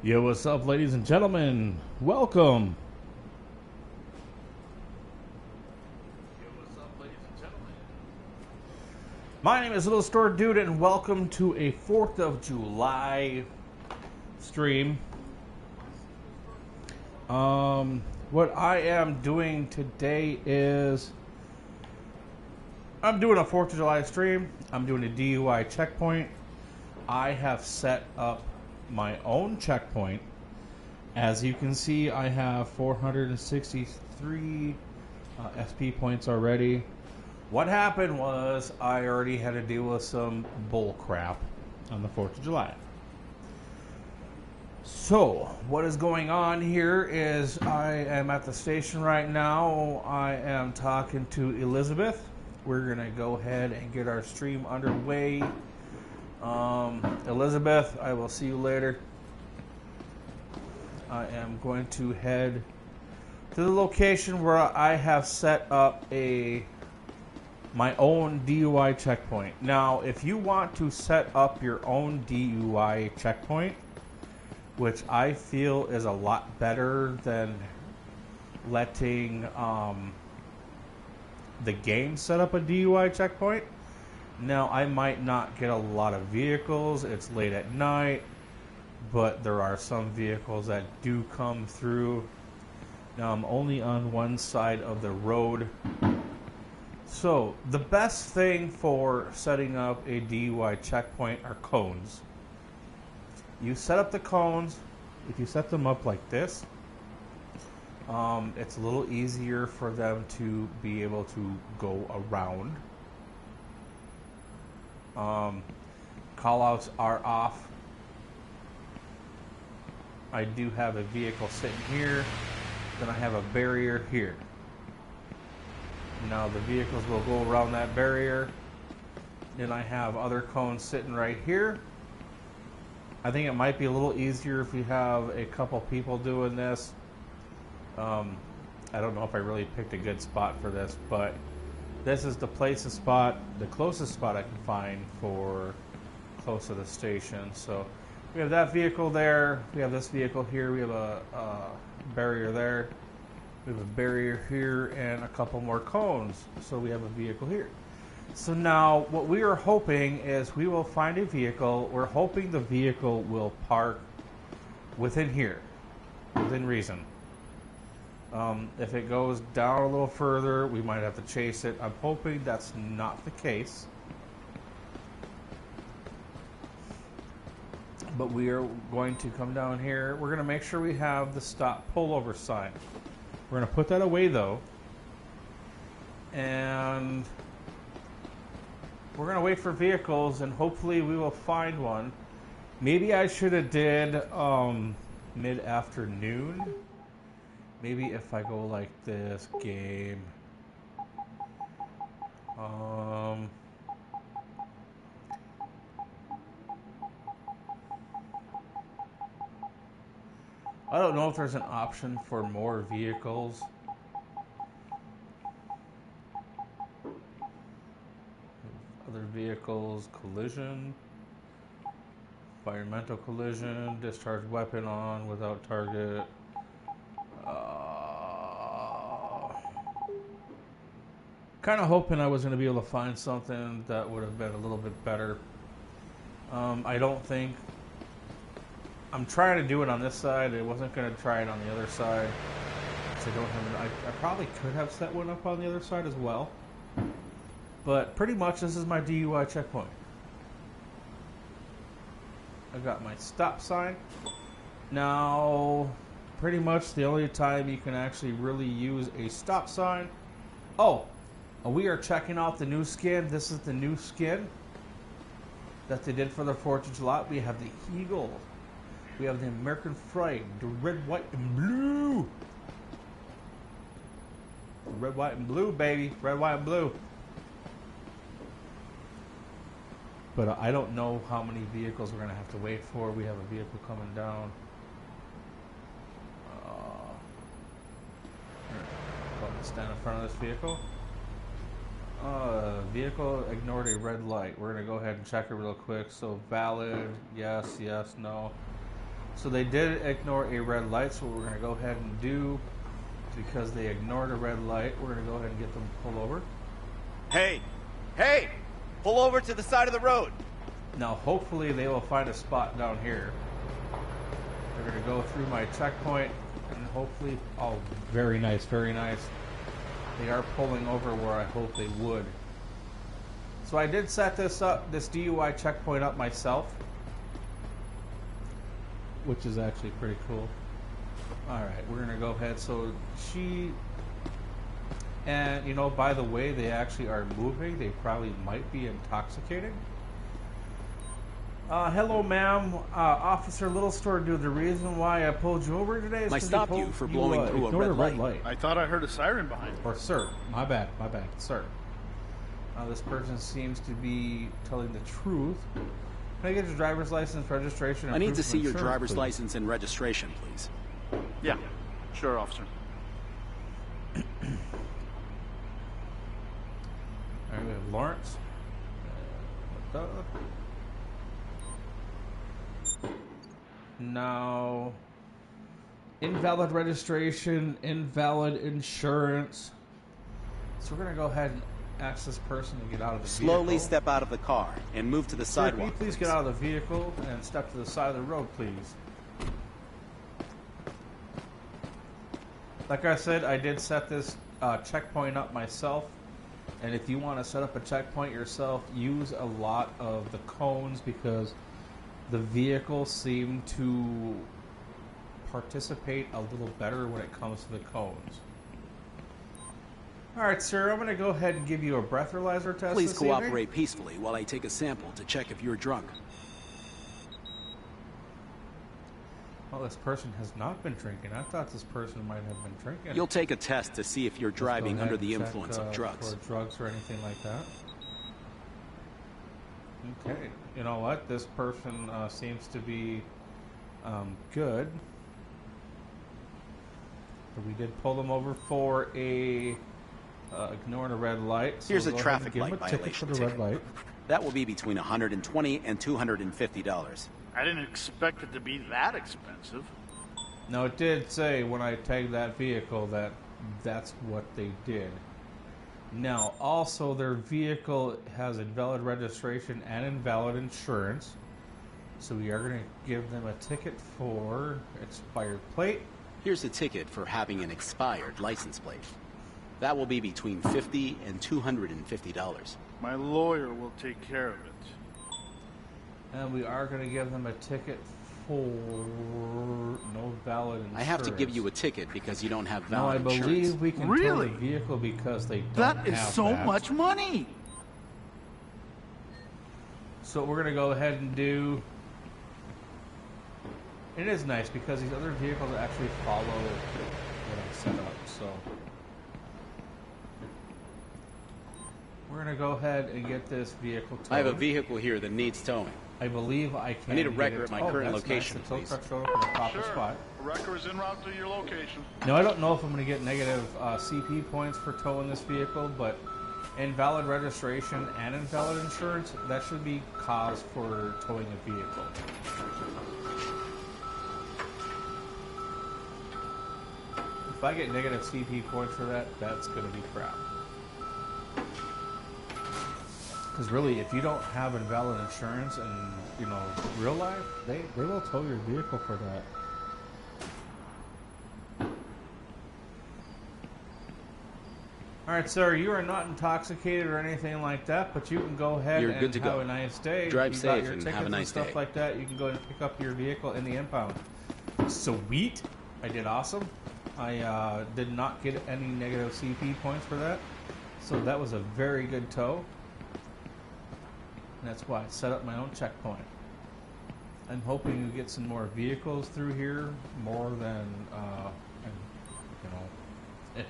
Yo, what's up, ladies and gentlemen? Welcome. My name is Little Store Dude, and welcome to a 4th of July stream. What I am doing today is I'm doing a 4th of July stream. I'm doing a DUI checkpoint. I have set up my own checkpoint. As you can see, I have 463 SP points already. What happened was I already had to deal with some bull crap on the 4th of July. So, what is going on here is I am at the station right now. I am talking to Elizabeth. We're going to go ahead and get our stream underway. Elizabeth, I will see you later. I am going to head to the location where I have set up my own DUI checkpoint. Now, if you want to set up your own DUI checkpoint, which I feel is a lot better than letting the game set up a DUI checkpoint. Now, I might not get a lot of vehicles. It's late at night, but there are some vehicles that do come through. Now, I'm only on one side of the road. So, the best thing for setting up a DUI checkpoint are cones. You set up the cones. If you set them up like this, it's a little easier for them to be able to go around. Callouts are off. I do have a vehicle sitting here. Then I have a barrier here. Now the vehicles will go around that barrier. Then I have other cones sitting right here. I think it might be a little easier if you have a couple people doing this. I don't know if I really picked a good spot for this, but this is the closest spot I can find for close to the station. So we have that vehicle there. We have this vehicle here. We have a barrier there. We have a barrier here and a couple more cones. So we have a vehicle here. So now what we are hoping is we will find a vehicle. We're hoping the vehicle will park within here, within reason. If it goes down a little further, we might have to chase it. I'm hoping that's not the case. But we are going to come down here. We're going to make sure we have the stop pullover sign. We're going to put that away though. And we're going to wait for vehicles and hopefully we will find one. Maybe I should have did mid-afternoon. Maybe if I go like this, game. I don't know if there's an option for more vehicles. Other vehicles, collision, environmental collision, discharge weapon on without target. Kind of hoping I was going to be able to find something that would have been a little bit better. I don't think. I'm trying to do it on this side. I wasn't going to try it on the other side. So I don't have. I probably could have set one up on the other side as well. But pretty much this is my DUI checkpoint. I got my stop sign. Now, pretty much the only time you can actually really use a stop sign. Oh, we are checking out the new skin. This is the new skin that they did for the 4th of July. We have the Eagle. We have the American flag, the red, white, and blue. Red, white, and blue, baby. Red, white, and blue. But I don't know how many vehicles we're going to have to wait for. We have a vehicle coming down. Stand in front of this vehicle. Vehicle ignored a red light. We're going to go ahead and check it real quick. So valid, yes, yes, no. So they did ignore a red light, so what we're going to go ahead and do, because they ignored a red light, we're going to go ahead and get them to pull over. Hey! Hey! Pull over to the side of the road! Now hopefully they will find a spot down here. They're going to go through my checkpoint, and hopefully, oh, very nice, very nice. They are pulling over where I hope they would. So I did set this up, this DUI checkpoint up myself, which is actually pretty cool. Alright, we're going to go ahead. So she, and you know, by the way, they actually are moving. They probably might be intoxicated. Hello, ma'am. Officer Little Store, dude. The reason why I pulled you over today is I stopped you for blowing through a red light. I thought I heard a siren behind me. Or sir. My bad, sir. This person seems to be telling the truth. Can I get your driver's license, registration, and I need proof to of see your insurance, driver's please? license and registration, please. Yeah, sure, officer. Alright, we have Lawrence. Now, invalid registration, invalid insurance. So we're going to go ahead and ask this person to get out of the vehicle. Slowly step out of the car and move to the Sir, can sidewalk. you please get out of the vehicle and step to the side of the road, please? Like I said, I did set this checkpoint up myself. And if you want to set up a checkpoint yourself, use a lot of the cones because the vehicle seemed to participate a little better when it comes to the cones. Alright, sir, I'm going to go ahead and give you a breathalyzer test. Please this cooperate evening. peacefully while I take a sample to check if you're drunk. Well, this person has not been drinking. I thought this person might have been drinking. You'll take a test to see if you're Let's go driving ahead under and the check, influence of drugs. Or drugs or anything like that. Okay, you know what? This person seems to be good. But we did pull them over for a ignoring a red light. So Here's we'll a go traffic ahead and give light him a ticket for violation the red light. That will be between $120 and $250. I didn't expect it to be that expensive. Now it did say when I tagged that vehicle that that's what they did. Now also their vehicle has invalid registration and invalid insurance. So we are going to give them a ticket for expired plate. Here's a ticket for having an expired license plate. That will be between $50 and $250. My lawyer will take care of it. And we are going to give them a ticket for no valid insurance. I have to give you a ticket because you don't have No, I valid believe insurance. we can tow Really? the vehicle because they don't That is have so that. much money! So what we're going to go ahead and do... It is nice because these other vehicles actually follow what I set up, so... We're going to go ahead and get this vehicle towed. I have a vehicle here that needs towing. I believe I can. I need a get record it- at my oh, current that's location, nice. The tow please. truck showed up in the proper Sure. spot. The wrecker is en route to your location. Now, I don't know if I'm going to get negative CP points for towing this vehicle, but invalid registration and invalid insurance, that should be cause for towing a vehicle. If I get negative CP points for that, that's going to be crap. Because really, if you don't have invalid insurance and, you know, real life, they will tow your vehicle for that. Alright, sir, you are not intoxicated or anything like that, but you can go ahead You're and good to have go. a nice day. Drive You got safe your and tickets have a nice and stuff day. like that. You can go and pick up your vehicle in the impound. Sweet. I did awesome. I did not get any negative CP points for that. So that was a very good tow. And that's why I set up my own checkpoint. I'm hoping to get some more vehicles through here, more than, you know.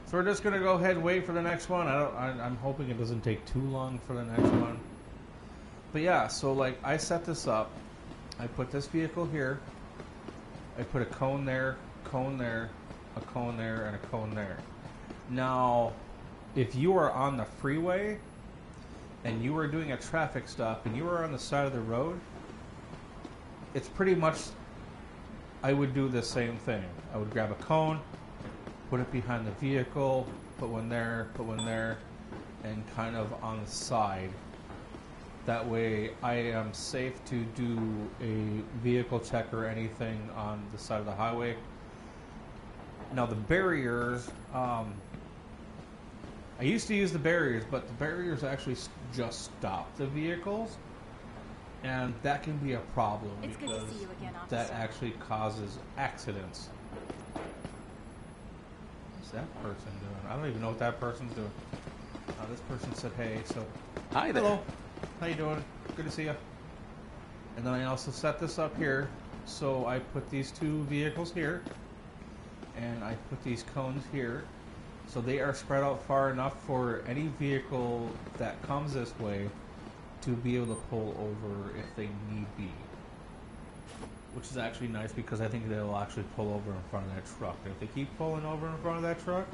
So we're just gonna go ahead and wait for the next one. I'm hoping it doesn't take too long for the next one. But yeah, so like I set this up. I put this vehicle here. I put a cone there, a cone there, and a cone there. Now, if you are on the freeway and you are doing a traffic stop and you are on the side of the road, it's pretty much, I would do the same thing. I would grab a cone, put it behind the vehicle, put one there, and kind of on the side. That way I am safe to do a vehicle check or anything on the side of the highway. Now the barriers, I used to use the barriers, but the barriers actually just stop the vehicles. And that can be a problem It's good because to see you again, that officer. actually causes accidents. What's that person doing? I don't even know what that person's doing. This person said, hey, so... Hi there. Hello. How you doing? Good to see you. And then I also set this up here. So I put these two vehicles here. And I put these cones here. So they are spread out far enough for any vehicle that comes this way to be able to pull over if they need be. Which is actually nice because I think they'll actually pull over in front of that truck. And if they keep pulling over in front of that truck,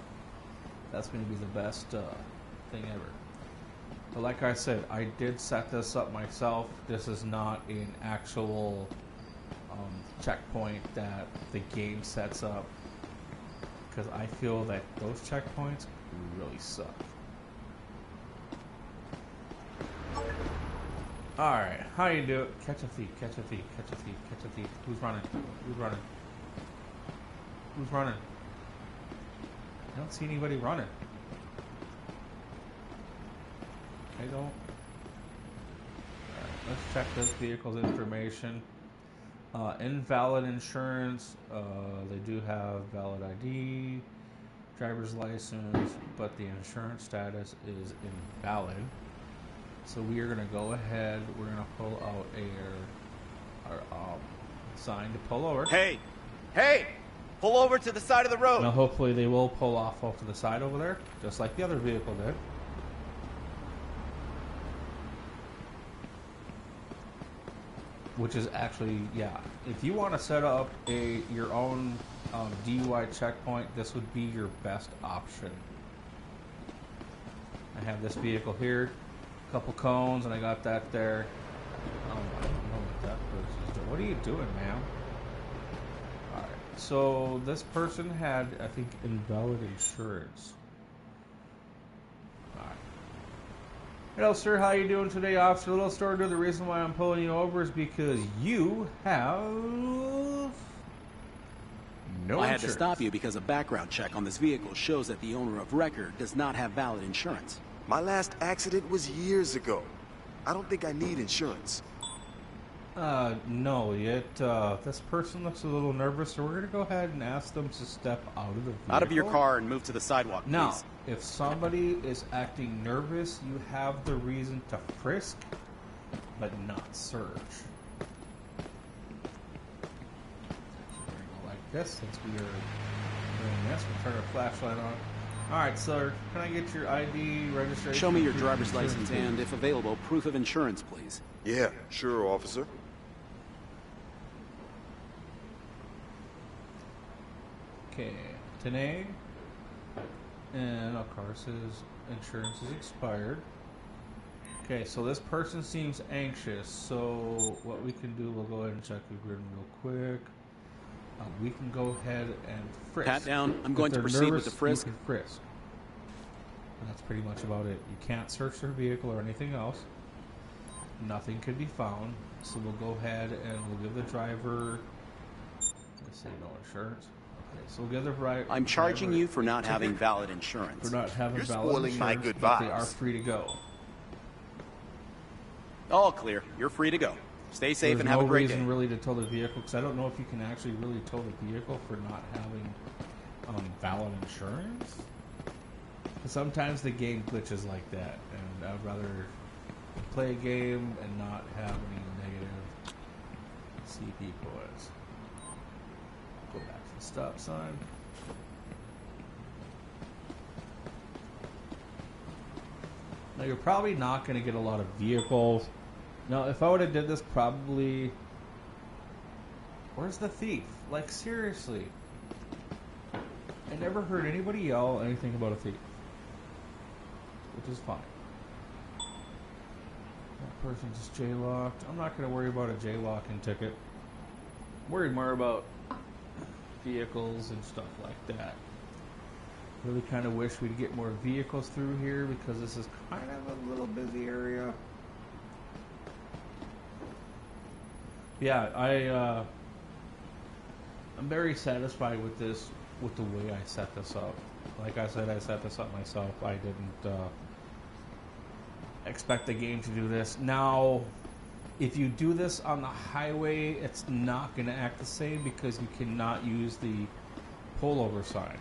that's going to be the best thing ever. But like I said, I did set this up myself. This is not an actual checkpoint that the game sets up. Because I feel that those checkpoints really suck. Alright, how you do it? Catch a thief, catch a thief, catch a thief, catch a thief. Who's running? Who's running? Who's running? I don't see anybody running. I don't. Alright, let's check this vehicle's information. Invalid insurance. They do have valid ID, driver's license, but the insurance status is invalid. So we are going to go ahead. We're going to pull out our sign to pull over. Hey! Hey! Pull over to the side of the road. Now hopefully they will pull off to the side over there, just like the other vehicle did. Which is actually, yeah. If you want to set up your own DUI checkpoint, this would be your best option. I have this vehicle here, a couple cones, and I got that there. I don't know what that person's doing. What are you doing, ma'am? Alright, so this person had, I think, invalid insurance. Alright. Hello, sir. How you doing today, Officer Little Store? The reason why I'm pulling you over is because you have no I had insurance. to stop you because a background check on this vehicle shows that the owner of record does not have valid insurance. My last accident was years ago. I don't think I need insurance. No, yet this person looks a little nervous, so we're going to go ahead and ask them to step out of the vehicle. Out of your car and move to the sidewalk, please. Now, if somebody is acting nervous, you have the reason to frisk, but not search. We're going to go like this, since we are doing this. We'll turn our flashlight on. Alright, sir, can I get your ID, registration? Show me your proof of driver's insurance, license please? and, if available, proof of insurance, please. Yeah, sure, officer. Okay, today, and of course his insurance is expired. Okay, so this person seems anxious, so what we can do, we'll go ahead and check the grid real quick. We can go ahead and frisk. Pat down. I'm If going to they're proceed with nervous, the frisk. You can frisk. And that's pretty much about it. You can't search their vehicle or anything else. Nothing could be found. So we'll go ahead and we'll give the driver, let's say, no insurance. Okay, so we'll give the driver. I'm charging you for not having valid insurance. For not having You're valid spoiling insurance, my good but they vibes. are free to go. All clear. You're free to go. Stay safe There's and have no a great reason day. really to tow the vehicle, because I don't know if you can actually really tow the vehicle for not having valid insurance. Sometimes the game glitches like that, and I'd rather play a game and not have any negative CP points. Go back to the stop sign. Now you're probably not going to get a lot of vehicles. Now, if I would have did this, probably... Where's the thief? Like, seriously. I never heard anybody yell anything about a thief. Which is fine. That person just J-locked. I'm not going to worry about a J-locking ticket. Worried more about vehicles and stuff like that. Really kind of wish we'd get more vehicles through here because this is kind of a little busy area. Yeah, I'm very satisfied with this, with the way I set this up. Like I said, I set this up myself. I didn't expect the game to do this. Now, if you do this on the highway, it's not going to act the same because you cannot use the pullover sign.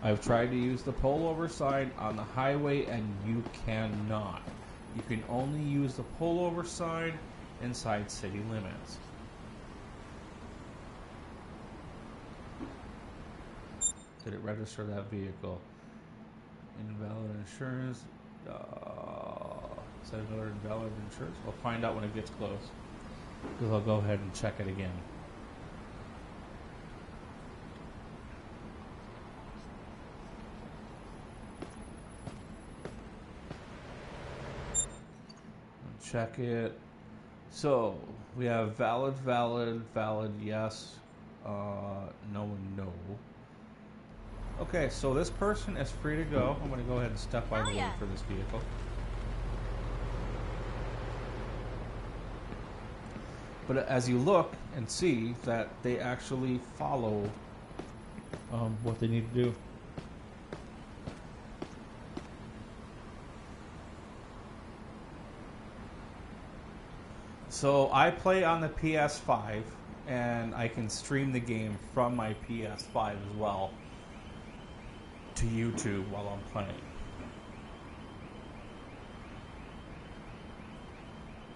I've tried to use the pullover sign on the highway and you cannot. You can only use the pullover sign inside city limits. Did it register that vehicle? Invalid insurance. Is that another invalid insurance? We'll find out when it gets close. Because I'll go ahead and check it again. Check it. So we have valid, valid, valid, yes, no, no. Okay, so this person is free to go. I'm going to go ahead and step out of the way for this vehicle. But as you look and see that they actually follow what they need to do. So I play on the PS5 and I can stream the game from my PS5 as well to YouTube while I'm playing.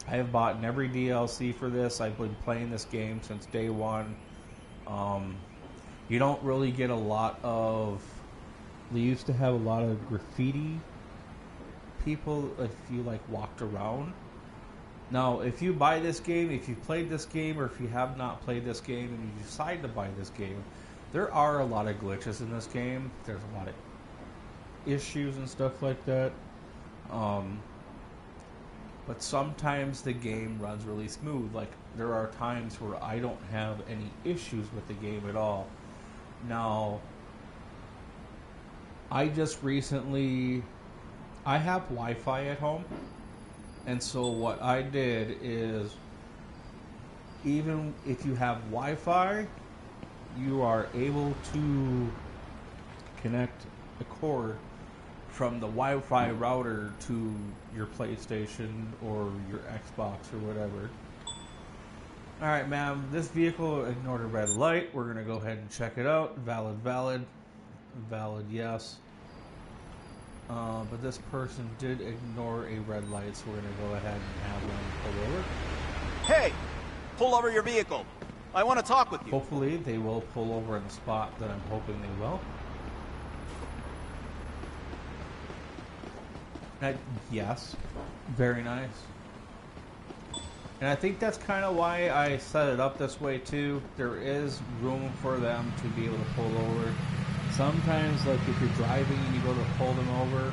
I have bought every DLC for this. I've been playing this game since day one. You don't really get a lot of... They used to have a lot of graffiti people if you like walked around. Now, if you buy this game, if you played this game, or if you have not played this game and you decide to buy this game, there are a lot of glitches in this game. There's a lot of issues and stuff like that. But sometimes the game runs really smooth. Like, there are times where I don't have any issues with the game at all. Now, I just recently... I have Wi-Fi at home. And so what I did is, even if you have Wi-Fi, you are able to connect a cord from the Wi-Fi router to your PlayStation or your Xbox or whatever. Alright, ma'am, this vehicle ignored a red light. We're going to go ahead and check it out. Valid, valid. Valid, yes. But this person did ignore a red light, so we're going to go ahead and have them pull over. Hey! Pull over your vehicle. I want to talk with you. Hopefully they will pull over in the spot that I'm hoping they will. Yes. Very nice. And I think that's kind of why I set it up this way too. There is room for them to be able to pull over. Sometimes, like if you're driving and you go to pull them over,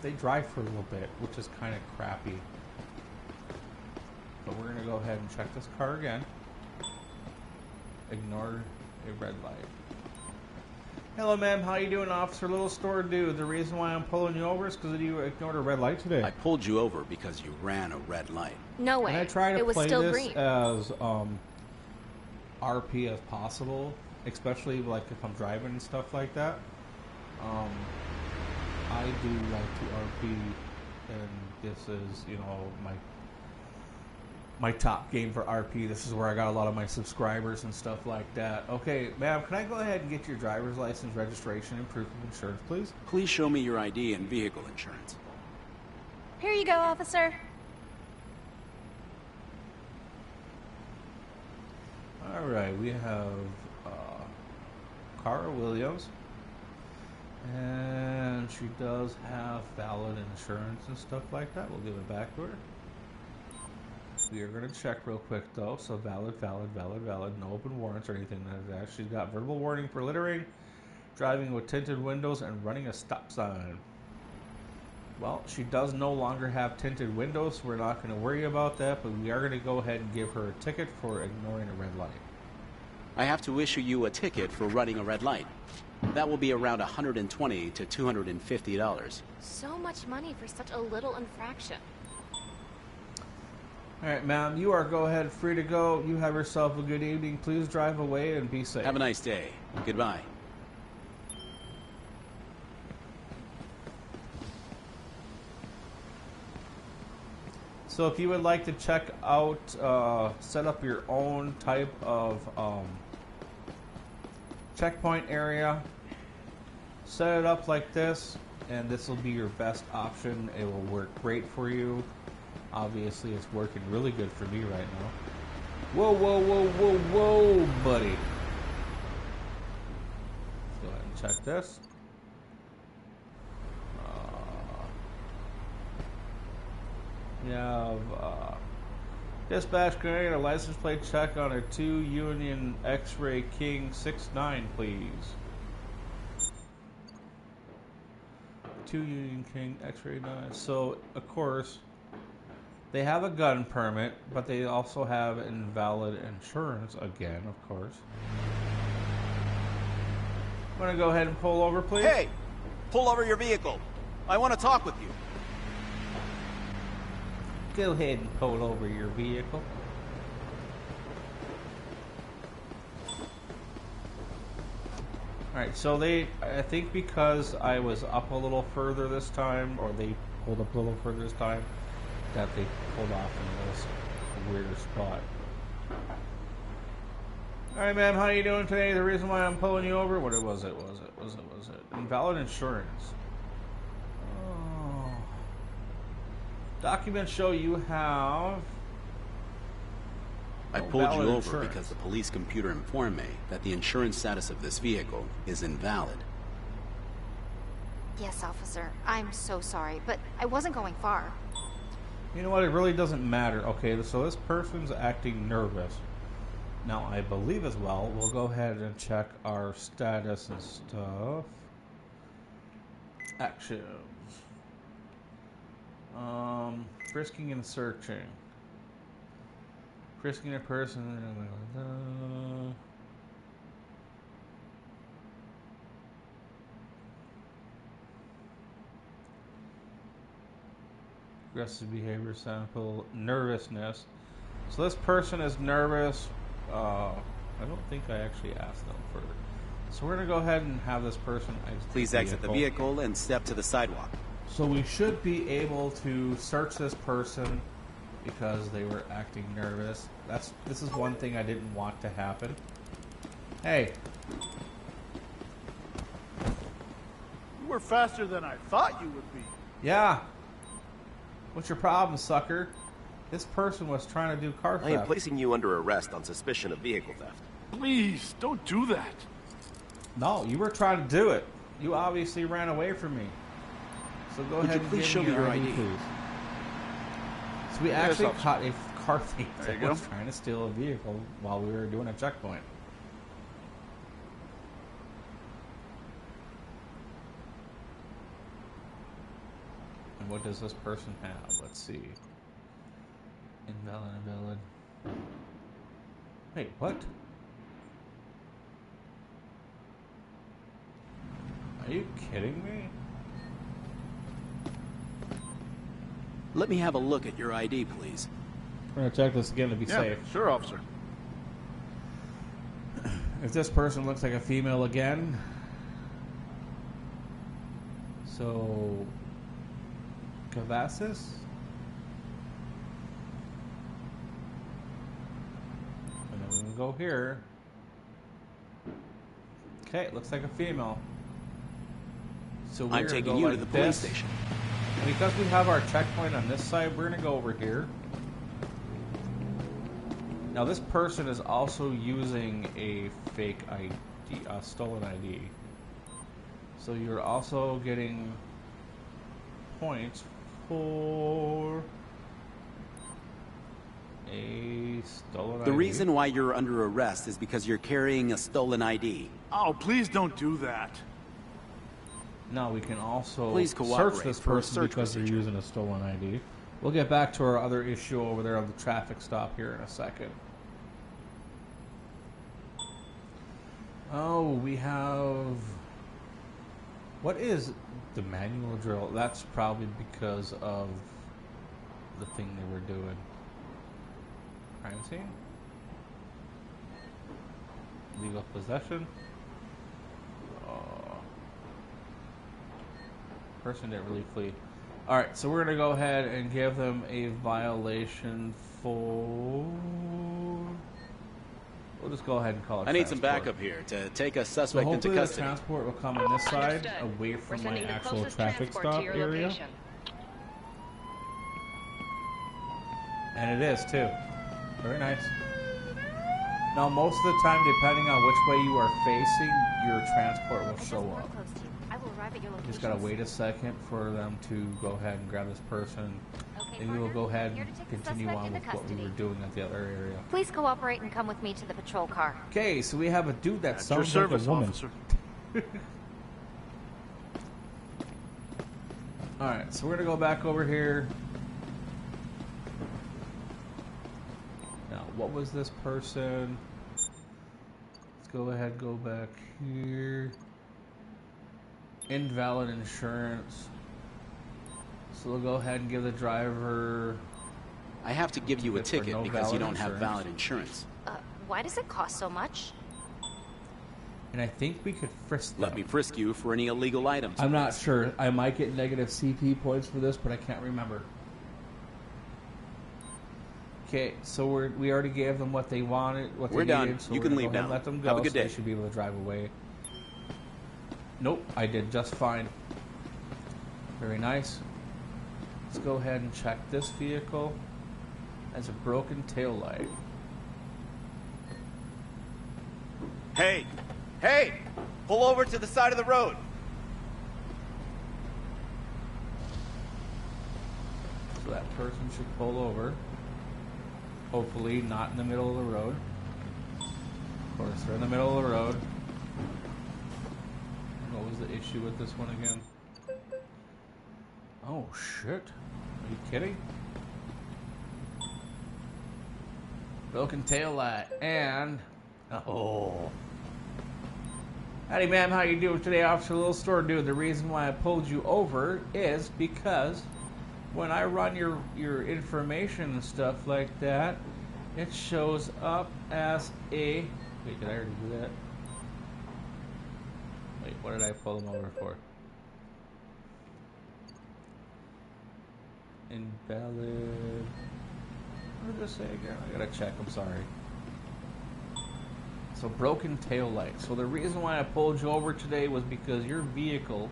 they drive for a little bit, which is kind of crappy. But we're going to go ahead and check this car again. Ignore a red light. Hello, ma'am. How you doing, Officer Little Store Dude? The reason why I'm pulling you over is because you ignored a red light today. I pulled you over because you ran a red light. No way. And I try to it was play still this green. as RP as possible, especially like if I'm driving and stuff like that. I do like to RP, and this is, you know, my top game for RP. This is where I got a lot of my subscribers and stuff like that. Okay, ma'am, can I go ahead and get your driver's license, registration, and proof of insurance, please? Please show me your ID and vehicle insurance. Here you go, officer. All right, we have Cara Williams, and she does have valid insurance and stuff like that. We'll give it back to her. We are going to check real quick though. So valid, valid, valid, valid. No open warrants or anything like that. She's got verbal warning for littering, driving with tinted windows, and running a stop sign. Well, she does no longer have tinted windows, so we're not going to worry about that, but we are going to go ahead and give her a ticket for ignoring a red light. I have to issue you a ticket for running a red light. That will be around $120 to $250. So much money for such a little infraction. All right, ma'am, you are go ahead, free to go. You have yourself a good evening. Please drive away and be safe. Have a nice day. Goodbye. So if you would like to check out, set up your own type of checkpoint area, set it up like this, and this will be your best option. It will work great for you. Obviously, it's working really good for me right now. Whoa, whoa, whoa, whoa, whoa, buddy. Let's go ahead and check this. We have dispatch grenade, a license plate check on a 2 Union X-Ray King 69, please. 2 Union King X-Ray 9. So, of course, they have a gun permit, but they also have invalid insurance, again, of course. Want to go ahead and pull over, please? Hey! Pull over your vehicle. I want to talk with you. Go ahead and pull over your vehicle. Alright, so I think because I was up a little further this time, or they pulled up a little further this time, that they pulled off in this weird spot. Alright, ma'am, how you doing today? The reason why I'm pulling you over, what was it? Invalid insurance. Oh. Documents show you have... I no pulled you valid over insurance. because the police computer informed me that the insurance status of this vehicle is invalid. Yes, officer. I'm so sorry, but I wasn't going far. You know what? It really doesn't matter. Okay, so this person's acting nervous. Now, I believe as well, we'll go ahead and check our status and stuff. Actions. Frisking and searching. Frisking a person. Aggressive behavior sample. Nervousness. So this person is nervous. I don't think I actually asked them for it. So we're going to go ahead and have this person exit Please exit the vehicle and step to the sidewalk. So we should be able to search this person because they were acting nervous. This is one thing I didn't want to happen. Hey. You were faster than I thought you would be. Yeah. What's your problem, sucker? This person was trying to do car theft. I am placing you under arrest on suspicion of vehicle theft. Please, don't do that. No, you were trying to do it. You obviously ran away from me. So go ahead and please give show me me your your ID, ID? please. So we Yes, actually officer. caught a car thief There that you was go. trying to steal a vehicle while we were doing a checkpoint. And what does this person have? Let's see. Invalid. Wait, what? Are you kidding me? Let me have a look at your ID, please. We're gonna check this again to be Yeah, safe. sure, officer. If this person looks like a female again, so Cavassis? And then we can go here. Okay, it looks like a female. So we're I'm gonna taking go you like to the police this. station. And because we have our checkpoint on this side, we're gonna go over here. Now this person is also using a fake ID, a stolen ID. So you're also getting points for a stolen ID. The reason why you're under arrest is because you're carrying a stolen ID. Oh, please don't do that. Now we can also Please search cooperate this for a person search because they're procedure. using a stolen ID. We'll get back to our other issue over there of the traffic stop here in a second. Oh, we have... What is the manual drill? That's probably because of the thing they were doing. Crime scene? Legal possession? Person didn't really flee. Alright, so we're going to go ahead and give them a violation for... We'll just go ahead and call it I need some transport. backup here to take a So suspect into hopefully the custody. transport will come on this side, Understood. away We're from my sending the actual closest traffic transport stop to your area. location. And it is too. Very nice. Now most of the time, depending on which way you are facing, your transport will show up. Close to you. I will arrive at your location. Just gotta wait a second for them to go ahead and grab this person. Okay, And we will partner. go ahead Here and to take the continue suspect on into with what we custody. were doing at the other area. Please cooperate and come with me to the patrol car. Okay, so we have a dude that At your sounds like service, a woman. officer. Alright, so we're gonna go back over here. Now, what was this person? Let's go ahead, go back here. Invalid insurance. So we'll go ahead and give the driver... I have to give you a Good for ticket no because you valid don't have insurance. valid insurance. Why does it cost so much? And I think we could frisk them. Let me frisk you for any illegal items. I'm not sure. I might get negative CP points for this, but I can't remember. Okay, so we already gave them what they wanted, what We're they done. needed. So You we're can gonna leave go ahead and now. let them go. Have a good so they day. should be able to drive away. Nope, I did just fine. Very nice. Let's go ahead and check this vehicle. Has a broken tail light. Hey! Hey! Pull over to the side of the road. So that person should pull over. Hopefully not in the middle of the road. Of course, they're in the middle of the road. What was the issue with this one again? Oh, shit. Are you kidding? Broken tail light and... Oh. Howdy, ma'am. How you doing today, Officer Little Store Dude? The reason why I pulled you over is because when I run your information and stuff like that, it shows up as a... Wait, did I already do that? Wait, what did I pull them over for? Invalid... What did this say again? I gotta check, I'm sorry. So broken tail light. So the reason why I pulled you over today was because your vehicle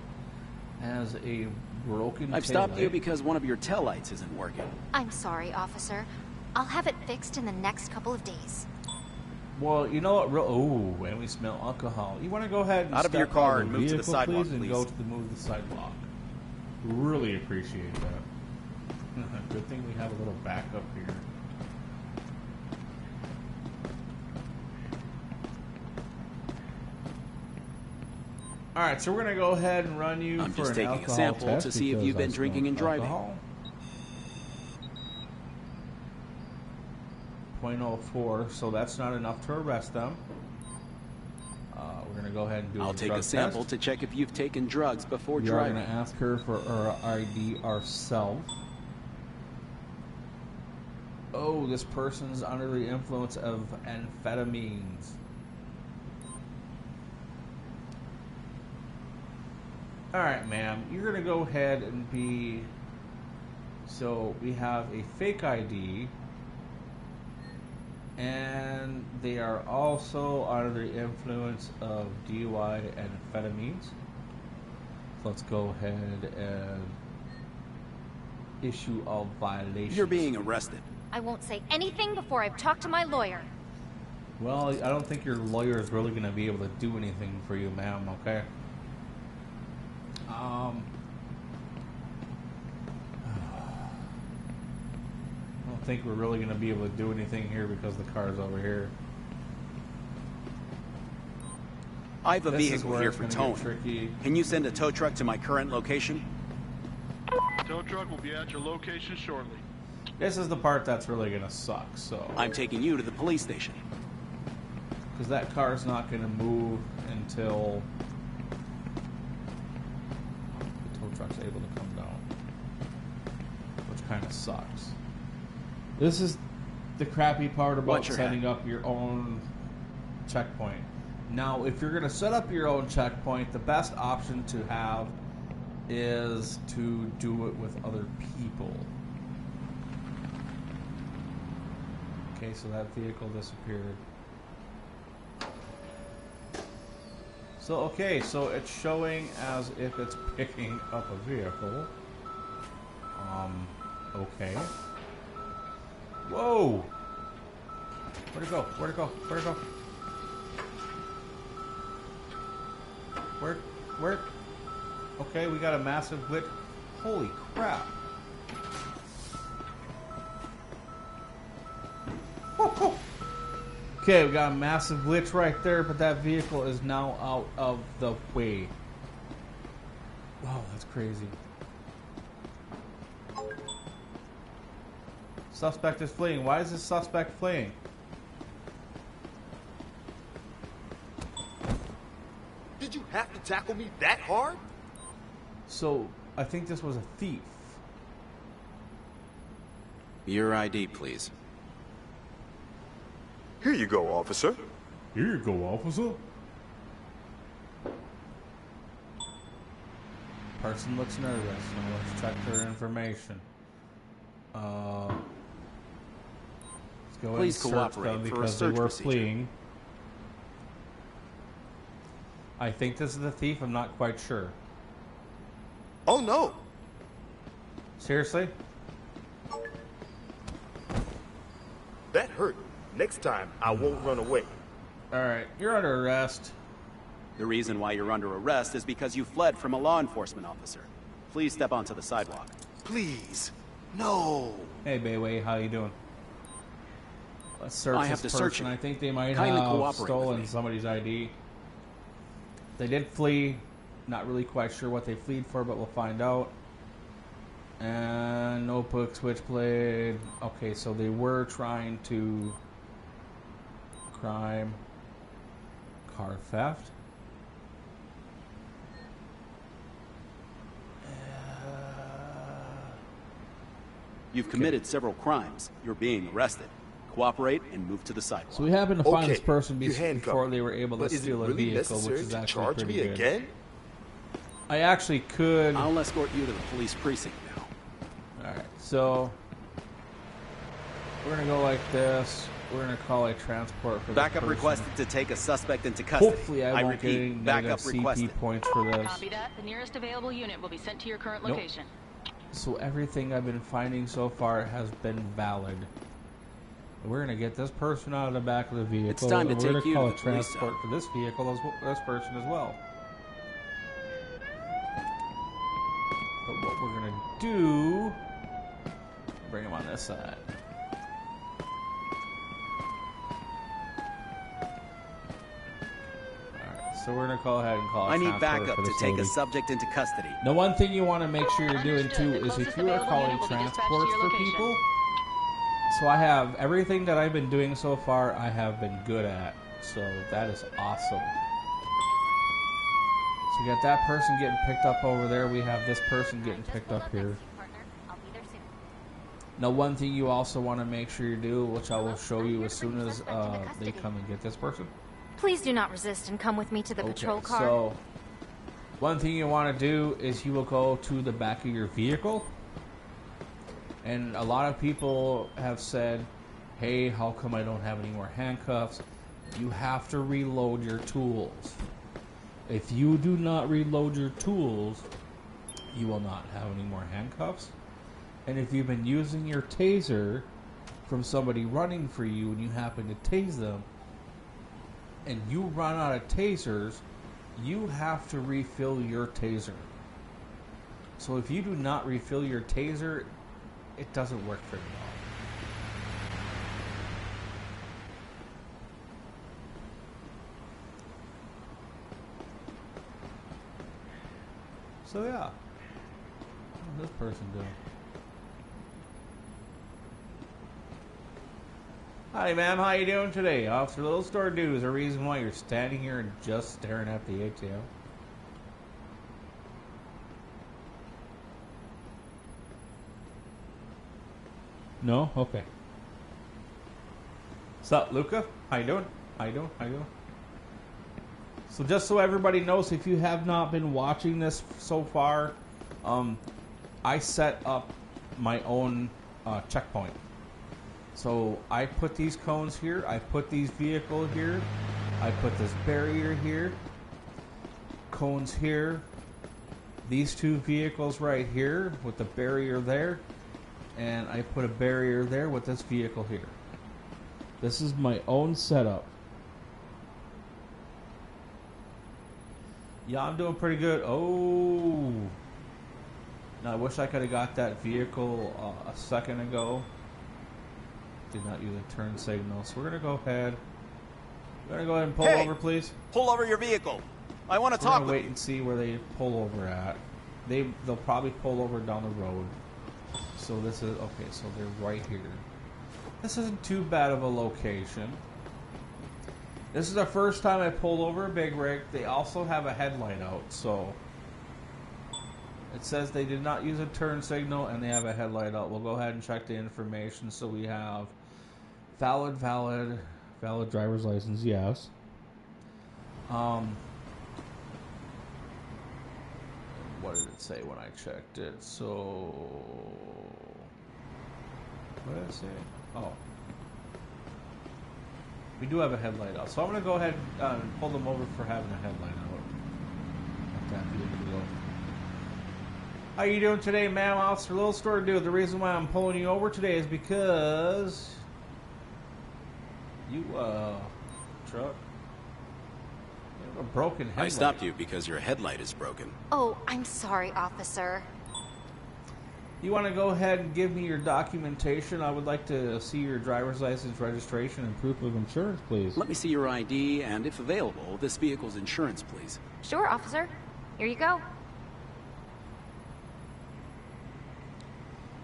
has a broken I've tail stopped light. you because one of your taillights isn't working. I'm sorry, officer. I'll have it fixed in the next couple of days. Well, you know what? Oh, and we smell alcohol. You want to go ahead and Out of your step car out of and the move to the vehicle, sidewalk, and please. go to the move the sidewalk. Really appreciate that. Good thing we have a little backup here. All right, so we're gonna go ahead and run you I'm for just an taking a alcohol sample test to see if because you've I been drinking and smell driving. alcohol. 0.04, so that's not enough to arrest them. We're gonna go ahead and do I'll a take drug a sample test. to check if you've taken drugs before We are driving. going to ask her for our ID ourselves. Oh, this person's under the influence of amphetamines. Alright, ma'am. You're going to go ahead and be... So, we have a fake ID. And they are also under the influence of DUI and amphetamines. So let's go ahead and issue all violations. You're being arrested. I won't say anything before I've talked to my lawyer. Well, I don't think your lawyer is really going to be able to do anything for you, ma'am, okay? I don't think we're really going to be able to do anything here because the car's over here. I have a This is vehicle where here it's for gonna towing. get tricky. Can you send a tow truck to my current location? Tow truck will be at your location shortly. This is the part that's really gonna suck. So, I'm taking you to the police station. because that car's not gonna move until the tow truck's able to come down, which kind of sucks. This is the crappy part about Watch your setting head. up your own checkpoint. Now, if you're gonna set up your own checkpoint, the best option to have is to do it with other people. Okay, so that vehicle disappeared. So, okay, so it's showing as if it's picking up a vehicle. Okay. Whoa! Where'd it go? Where'd it go? Where'd it go? Where? Okay, we got a massive glitch. Holy crap. Okay, we got a massive glitch right there, but that vehicle is now out of the way. Wow, that's crazy. Suspect is fleeing. Why is this suspect fleeing? Did you have to tackle me that hard? So, I think this was a thief. Your ID, please. Here you go, officer. Here you go, officer. Person looks nervous, so let's check their information. Let's go Please and search cooperate them for a because they search were procedure. fleeing. I think this is the thief, I'm not quite sure. Oh no. Seriously? That hurt. Next time, I won't run away. Alright, you're under arrest. The reason why you're under arrest is because you fled from a law enforcement officer. Please step onto the sidewalk. Please. No. Hey, Bayway, how you doing? Let's search I have this to search person. you. I think they might Kindly have cooperate with stolen me. somebody's ID. They did flee. Not really quite sure what they fled for, but we'll find out. And notebook, switchblade. Okay, so they were trying to crime, car theft. You've committed several crimes. You're being arrested. Cooperate and move to the sidewalk. So we happened to find Okay, this person you handcuffed before me. they were able to But is it steal a really vehicle, which necessary is to actually charge pretty me good. again? I actually could. I'll escort you to the police precinct now. Alright, so we're gonna go like this. We're gonna call a transport for Backup this person. requested to take a suspect into custody. Hopefully I won't get any repeat, negative backup CP requested. points for this. Copy that. The nearest available unit will be sent to your current Nope. location. So everything I've been finding so far has been valid. We're gonna get this person out of the back of the vehicle. It's time to and we're take gonna you call to a the police transport cell. for this vehicle, this person as well. But what we're gonna do, bring him on this side. Alright, so we're gonna go ahead and call a I need transport backup for to this take a lady. subject into custody. The one thing you want to make sure you're doing Understood. too The is if closest you are available calling unit will be dispatched to transports your for location. people. So I have everything that I've been doing so far, I have been good at. So that is awesome. So you got that person getting picked up over there. We have this person getting picked up here. I'll be there soon. Now, one thing you also want to make sure you do, which I will show you as soon as they come and get this person. Please do not resist and come with me to the patrol car. So, one thing you want to do is you will go to the back of your vehicle. And a lot of people have said, hey, how come I don't have any more handcuffs? You have to reload your tools. If you do not reload your tools, you will not have any more handcuffs. And if you've been using your taser from somebody running for you and you happen to tase them, and you run out of tasers, you have to refill your taser. So if you do not refill your taser, it doesn't work very well. So yeah, what's this person doing? Hi, ma'am. How you doing today? Officer Little Store Dude is the reason why you're standing here and just staring at the ATM. No? Okay. What's up, Luca? How you doing? How you doing? How you doing? So just so everybody knows, if you have not been watching this so far, I set up my own checkpoint. So I put these cones here, I put these vehicles here, I put this barrier here, cones here, these two vehicles right here with the barrier there, and I put a barrier there with this vehicle here. This is my own setup. Yeah, I'm doing pretty good. Oh, now I wish I could have got that vehicle a second ago. Did not use a turn signal, so we're gonna go ahead. We're gonna go ahead and pull over, please. Pull over your vehicle. I want to talk We're gonna with wait you. and see where they pull over at. They'll probably pull over down the road. So this is okay. So they're right here. This isn't too bad of a location. This is the first time I pulled over a big rig. They also have a headlight out, so it says they did not use a turn signal and they have a headlight out. We'll go ahead and check the information. So we have valid driver's license, yes. What did it say when I checked it? So what did it say? Oh. We do have a headlight out. So I'm going to go ahead and pull them over for having a headlight out. Let that be able to go. How you doing today, ma'am? Officer Little Store Dude. The reason why I'm pulling you over today is because you, truck, you have a broken headlight. I stopped you because your headlight is broken. Oh, I'm sorry, officer. You want to go ahead and give me your documentation? I would like to see your driver's license, registration, and proof of insurance, please. Let me see your ID and, if available, this vehicle's insurance, please. Sure, officer. Here you go.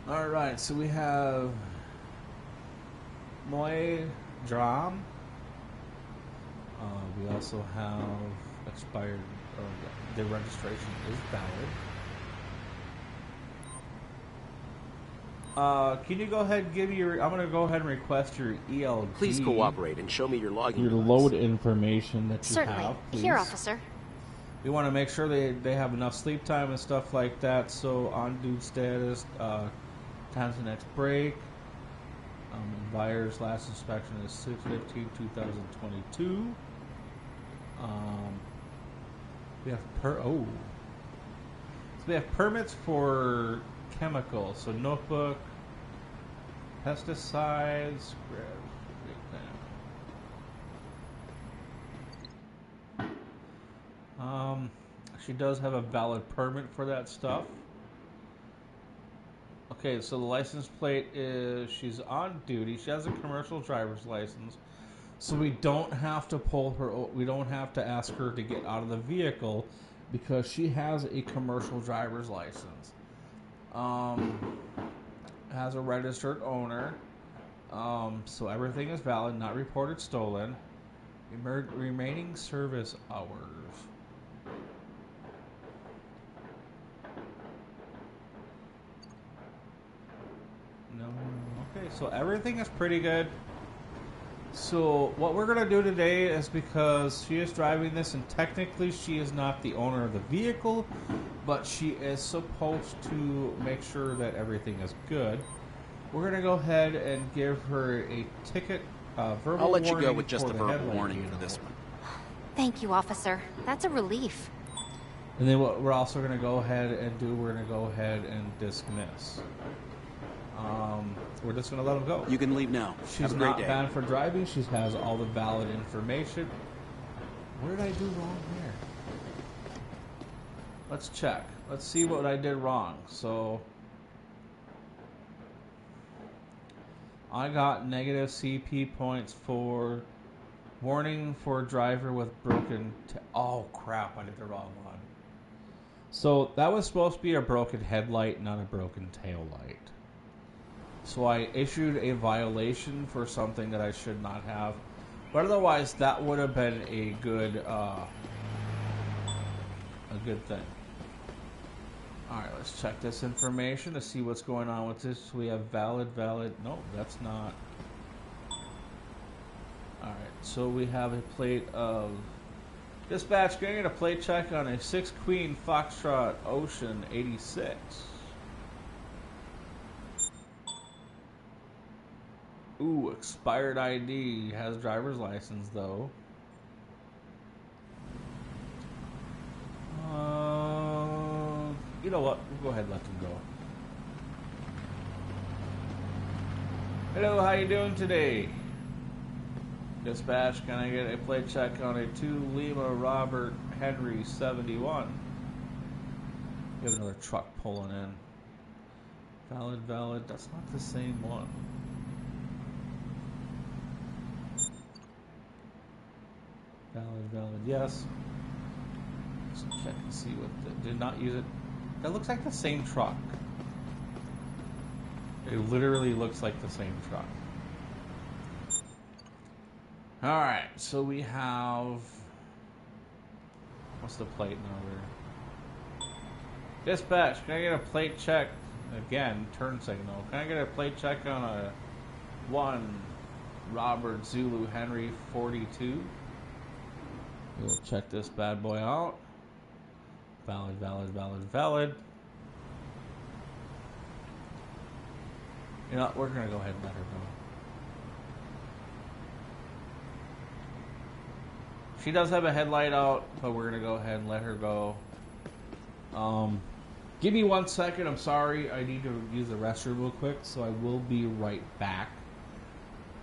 All right, so we have Moy Dram. We also have expired, or the registration is valid. Can you go ahead and give me your... I'm going to go ahead and request your ELD. Please cooperate and show me your login Your device. load information that you Certainly. have, please. Here, officer. We want to make sure they have enough sleep time and stuff like that. So on dude status, time's the next break. Buyer's last inspection is 6/15/2022. We have so we have permits for chemicals. So notebook, pesticides, she does have a valid permit for that stuff. Okay, so the license plate is, she's on duty. She has a commercial driver's license. So we don't have to pull her, we don't have to ask her to get out of the vehicle because she has a commercial driver's license. Has a registered owner. So everything is valid, not reported stolen. Remaining service hours. No. Okay, so everything is pretty good. So what we're going to do today is, because she is driving this and technically she is not the owner of the vehicle, but she is supposed to make sure that everything is good. We're going to go ahead and give her a ticket, verbal I'll let you warning go with just for a the verbal headlight warning being for this out. one. Thank you, officer. That's a relief. And then what we're also going to go ahead and do, we're going to go ahead and dismiss. We're just going to let them go. You can leave now. She's Have a great not day. banned for driving. She has all the valid information. Where did I do wrong here? Let's check. Let's see what I did wrong. So I got negative CP points for warning for driver with broken... oh, crap. I did the wrong one. So that was supposed to be a broken headlight, not a broken tail light. So I issued a violation for something that I should not have. But otherwise, that would have been a good thing. Alright, let's check this information to see what's going on with this. We have valid. No, that's not. Alright, so we have a plate of dispatch. Going to get a plate check on a 6 Queen Foxtrot Ocean 86. Ooh, expired ID. Has driver's license though. You know what? We'll go ahead and let them go. Hello, how you doing today? Dispatch, can I get a plate check on a 2 Lima Robert Henry 71? We have another truck pulling in. Valid. That's not the same one. Valid, yes. Let's check and see what did not use it. That looks like the same truck. It literally looks like the same truck. Alright, so we have... What's the plate number? Dispatch, can I get a plate check? Again, turn signal. Can I get a plate check on a 1 Robert Zulu Henry 42? We'll check this bad boy out. Valid. You know, we're gonna go ahead and let her go. She does have a headlight out, but we're gonna go ahead and let her go. Give me 1 second. I'm sorry. I need to use the restroom real quick, so I will be right back.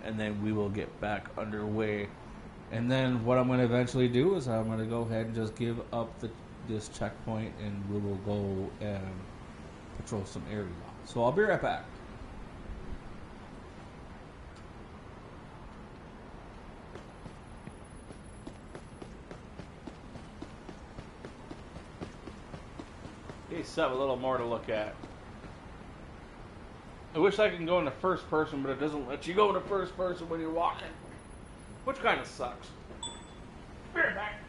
And then we will get back underway. And then what I'm going to eventually do is I'm going to go ahead and just give up this checkpoint, and we will go and patrol some area. So I'll be right back. Hey, something a little more to look at. I wish I could go into first person, but it doesn't let you go into first person when you're walking. Which kind of sucks. Be right back.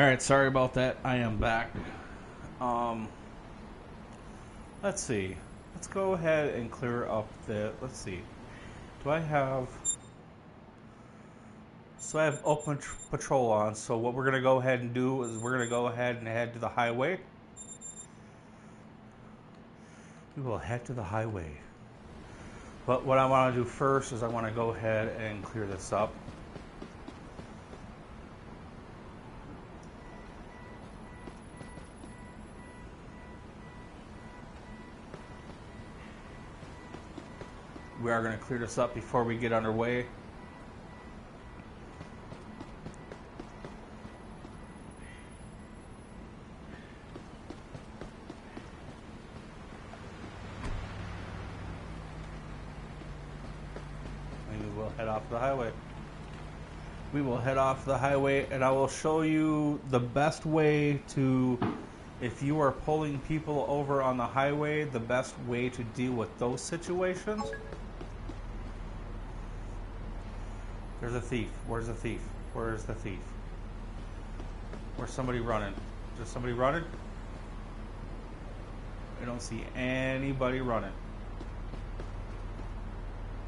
Alright, sorry about that. I am back. Let's see. Let's go ahead and clear up the... Let's see. Do I have... So I have open patrol on. So what we're going to go ahead and do is we're going to go ahead and head to the highway. We will head to the highway. But what I want to do first is I want to go ahead and clear this up. We are going to clear this up before we get underway. And we will head off the highway. We will head off the highway, and I will show you the best way to, if you are pulling people over on the highway, the best way to deal with those situations. There's a thief. Where's the thief? Where's the thief? Where's somebody running? Is there somebody running? I don't see anybody running.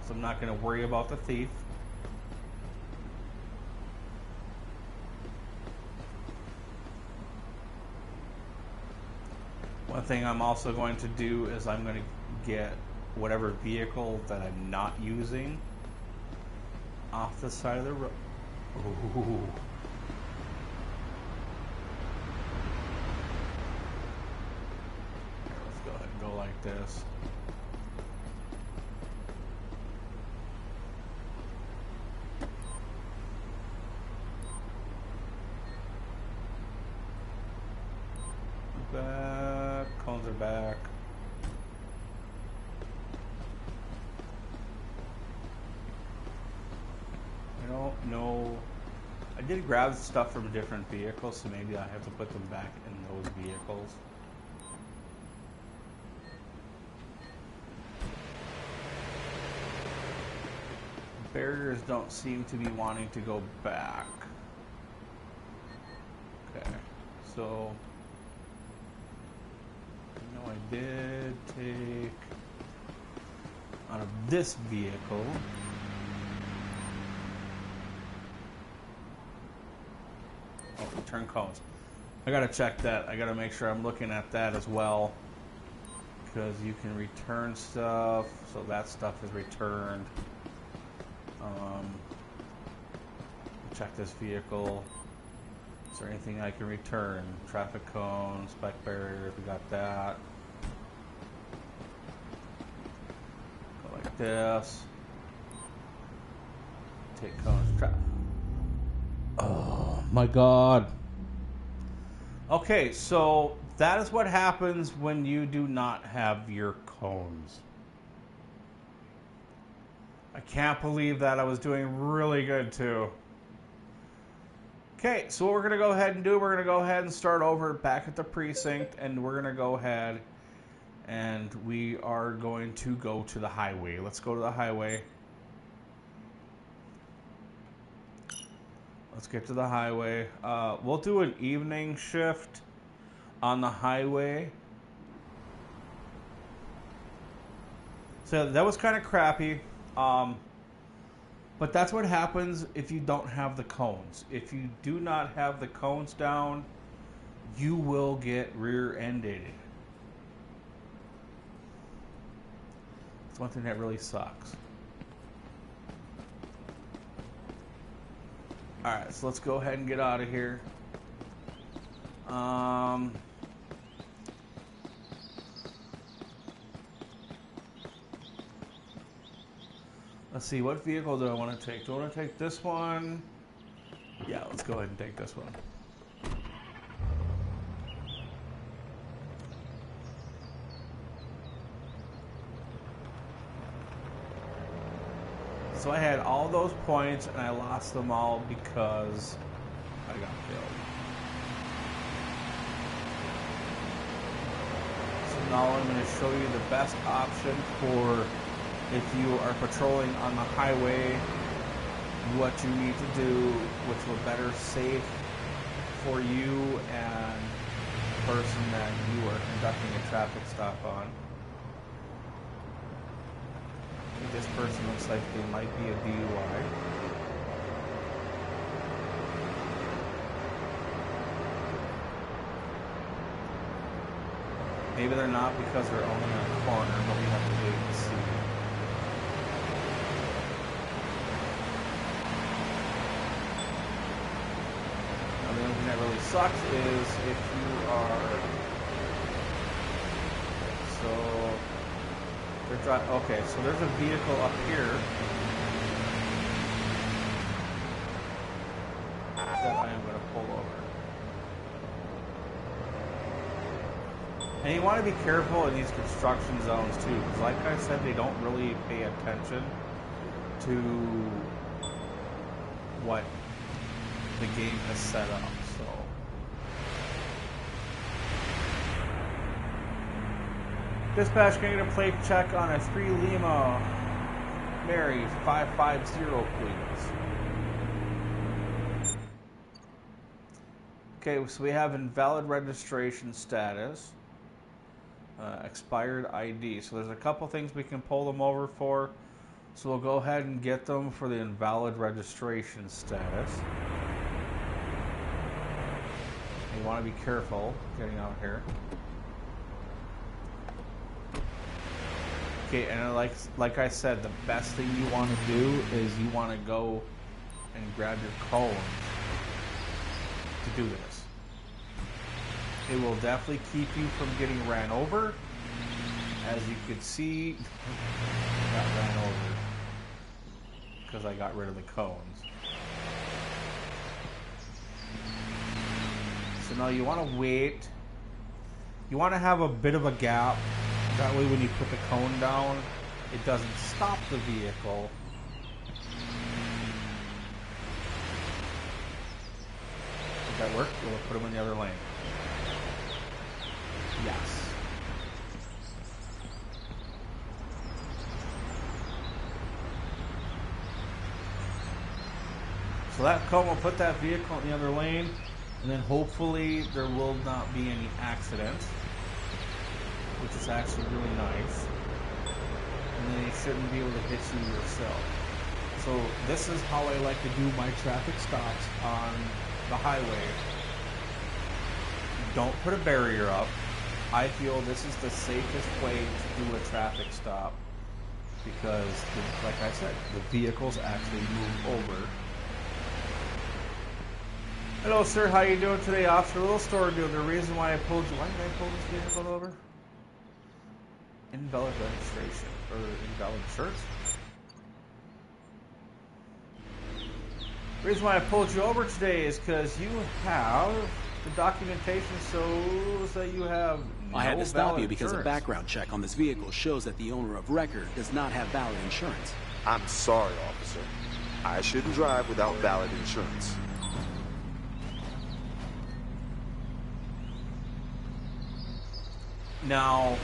So I'm not going to worry about the thief. One thing I'm also going to do is I'm going to get whatever vehicle that I'm not using off the side of the road. Ooh. Here, let's go ahead and go like this. Back, cones are back. No, I did grab stuff from different vehicles, so maybe I have to put them back in those vehicles. Barriers don't seem to be wanting to go back. Okay, so I know I did take out of this vehicle. Return cones. I gotta check that. I gotta make sure I'm looking at that as well, because you can return stuff, so that stuff is returned. Check this vehicle. Is there anything I can return? Traffic cones, spike barriers, we got that. Go like this. Take cones. Oh my God. Okay, so that is what happens when you do not have your cones. I can't believe that. I was doing really good too. Okay, so what we're going to go ahead and do, we're going to go ahead and start over back at the precinct, and we're going to go ahead and we are going to go to the highway. Let's go to the highway. Let's get to the highway. We'll do an evening shift on the highway. So that was kind of crappy. But that's what happens if you don't have the cones. If you do not have the cones down, you will get rear-ended. It's one thing that really sucks. Alright, so let's go ahead and get out of here. Let's see, what vehicle do I want to take? Do I want to take this one? Yeah, let's go ahead and take this one. So I had all those points and I lost them all because I got killed. So now I'm going to show you the best option for if you are patrolling on the highway, what you need to do, which will better save for you and the person that you are conducting a traffic stop on. This person looks like they might be a DUI. Maybe they're not because they're only on a corner, but we have to wait and see. Now, the only thing that really sucks is if you are... So... Okay, so there's a vehicle up here that I am going to pull over. And you want to be careful in these construction zones too, because like I said, they don't really pay attention to what the game has set up. So. Dispatch, can I get a plate check on a 3 Lima Mary 550, please? Okay, so we have invalid registration status, expired ID. So there's a couple things we can pull them over for. So we'll go ahead and get them for the invalid registration status. You want to be careful getting out here. Okay, and like I said, the best thing you want to do is you want to go and grab your cones to do this. It will definitely keep you from getting ran over. As you can see, I got ran over because I got rid of the cones. So now you want to wait. You want to have a bit of a gap. That way when you put the cone down, it doesn't stop the vehicle. Did that work? We'll put them in the other lane. Yes. So that cone will put that vehicle in the other lane, and then hopefully there will not be any accidents, which is actually really nice. And then you shouldn't be able to hit you yourself. So this is how I like to do my traffic stops on the highway. Don't put a barrier up. I feel this is the safest way to do a traffic stop because, like I said, the vehicles actually move over. Hello, sir. How you doing today, Officer Little Store? The reason why I pulled you. Why did I pull this vehicle over? Invalid registration or invalid insurance. The reason why I pulled you over today is because you have the documentation shows that you have no I had to stop you because a insurance. background check on this vehicle shows that the owner of record does not have valid insurance. I'm sorry, officer. I shouldn't drive without valid insurance. Now,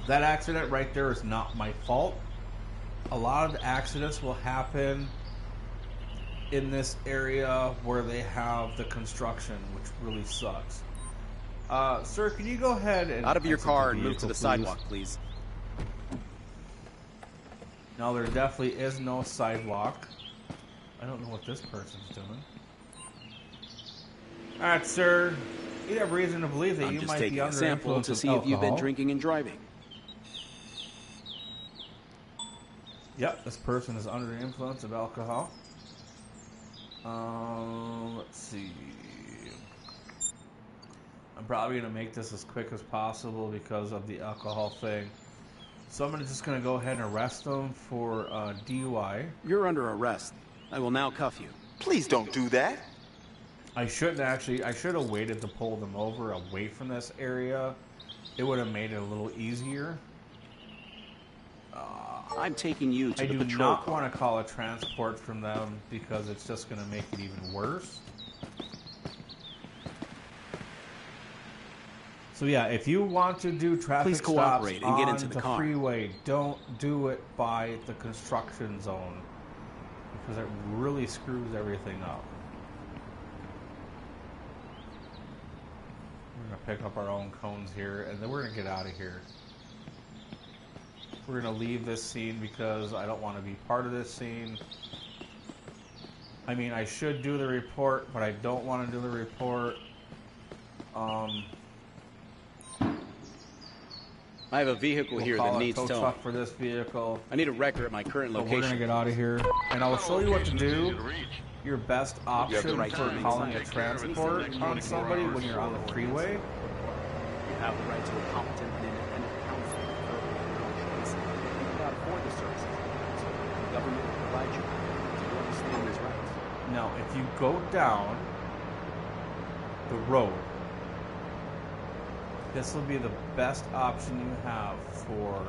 that accident right there is not my fault. A lot of accidents will happen in this area where they have the construction, which really sucks. Sir, can you go ahead and Out of your exit car the and move vehicle, to the please? sidewalk, please. No, there definitely is no sidewalk. I don't know what this person's doing. Alright, sir. You have reason to believe that I'm you just might taking be a under sample influence to of see if you've been alcohol. drinking and driving. Yep, this person is under the influence of alcohol. Let's see. I'm probably going to make this as quick as possible because of the alcohol thing. So I'm just going to go ahead and arrest them for DUI. You're under arrest. I will now cuff you. Please don't do that. I shouldn't actually. I should have waited to pull them over away from this area. It would have made it a little easier. I'm taking you to I the do patrol not car. want to call a transport from them because it's just going to make it even worse. So yeah, if you want to do traffic Please cooperate stops and get on into the the car. freeway, don't do it by the construction zone because it really screws everything up. pick up our own cones here, and then we're going to get out of here. We're going to leave this scene because I don't want to be part of this scene. I mean, I should do the report, but I don't want to do the report. I have a vehicle here that needs tow towing. truck for this vehicle. I need a record at my current But we're going to location. get out of here. And I'll show you what to do. Your best option right for to calling a remain transport on somebody when you're on the freeway. You have the right to a competent and independent counsel. You cannot afford the services. So the government will provide you. Do you understand these rights? Now, if you go down the road, this will be the best option you have for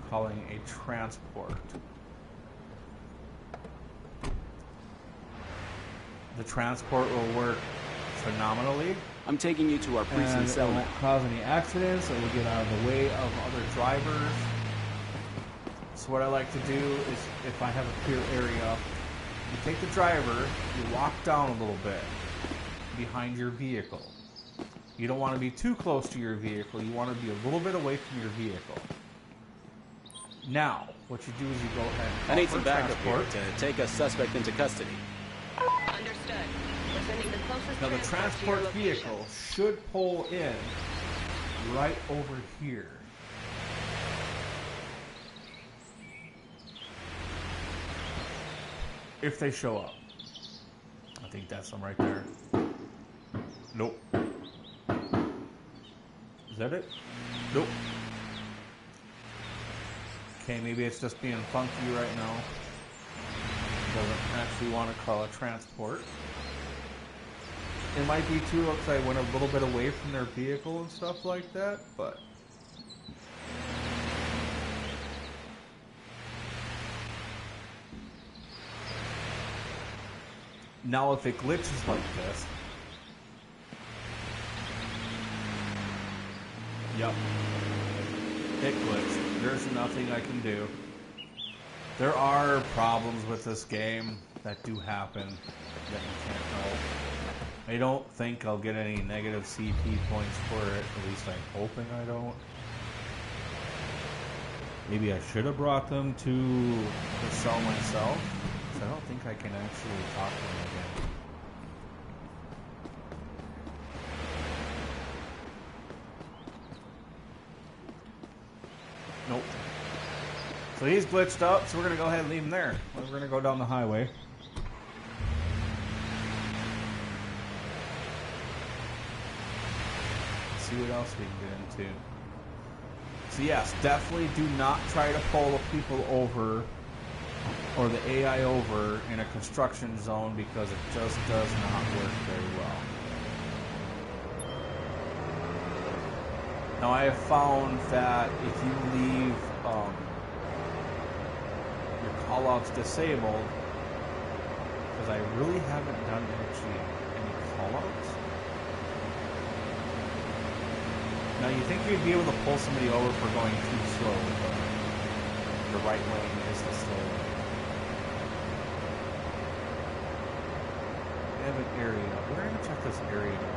calling a transport. The transport will work phenomenally. I'm taking you to our And precinct it settlement. won't cause any accidents. It will get out of the way of other drivers. So what I like to do is, if I have a clear area, you take the driver, you walk down a little bit behind your vehicle. You don't want to be too close to your vehicle. You want to be a little bit away from your vehicle. Now, what you do is you go ahead and call I need for some backup here transport. to take a suspect into custody. Understood. We're sending the closest Now the transport to your transport location. vehicle should pull in right over here. If they show up. I think that's them right there. Nope. Is that it? Nope. Okay, maybe it's just being funky right now. Doesn't actually want to call a transport. It might be too, because I went a little bit away from their vehicle and stuff like that, but... Now if it glitches like this... Yep. It glitched. There's nothing I can do. There are problems with this game that do happen that you can't help. I don't think I'll get any negative CP points for it. At least I'm hoping I don't. Maybe I should have brought them to the cell myself. Because I don't think I can actually talk to them again. Nope. So he's glitched up, so we're going to go ahead and leave him there. We're going to go down the highway. See what else we can get into. So yes, definitely do not try to pull the people over or the AI over in a construction zone because it just does not work very well. Now I have found that if you leave your callouts disabled, because I really haven't done actually any callouts. Now you think you'd be able to pull somebody over for going too slow, but the right lane is the slow lane. We have an area. We're going to check this area out here.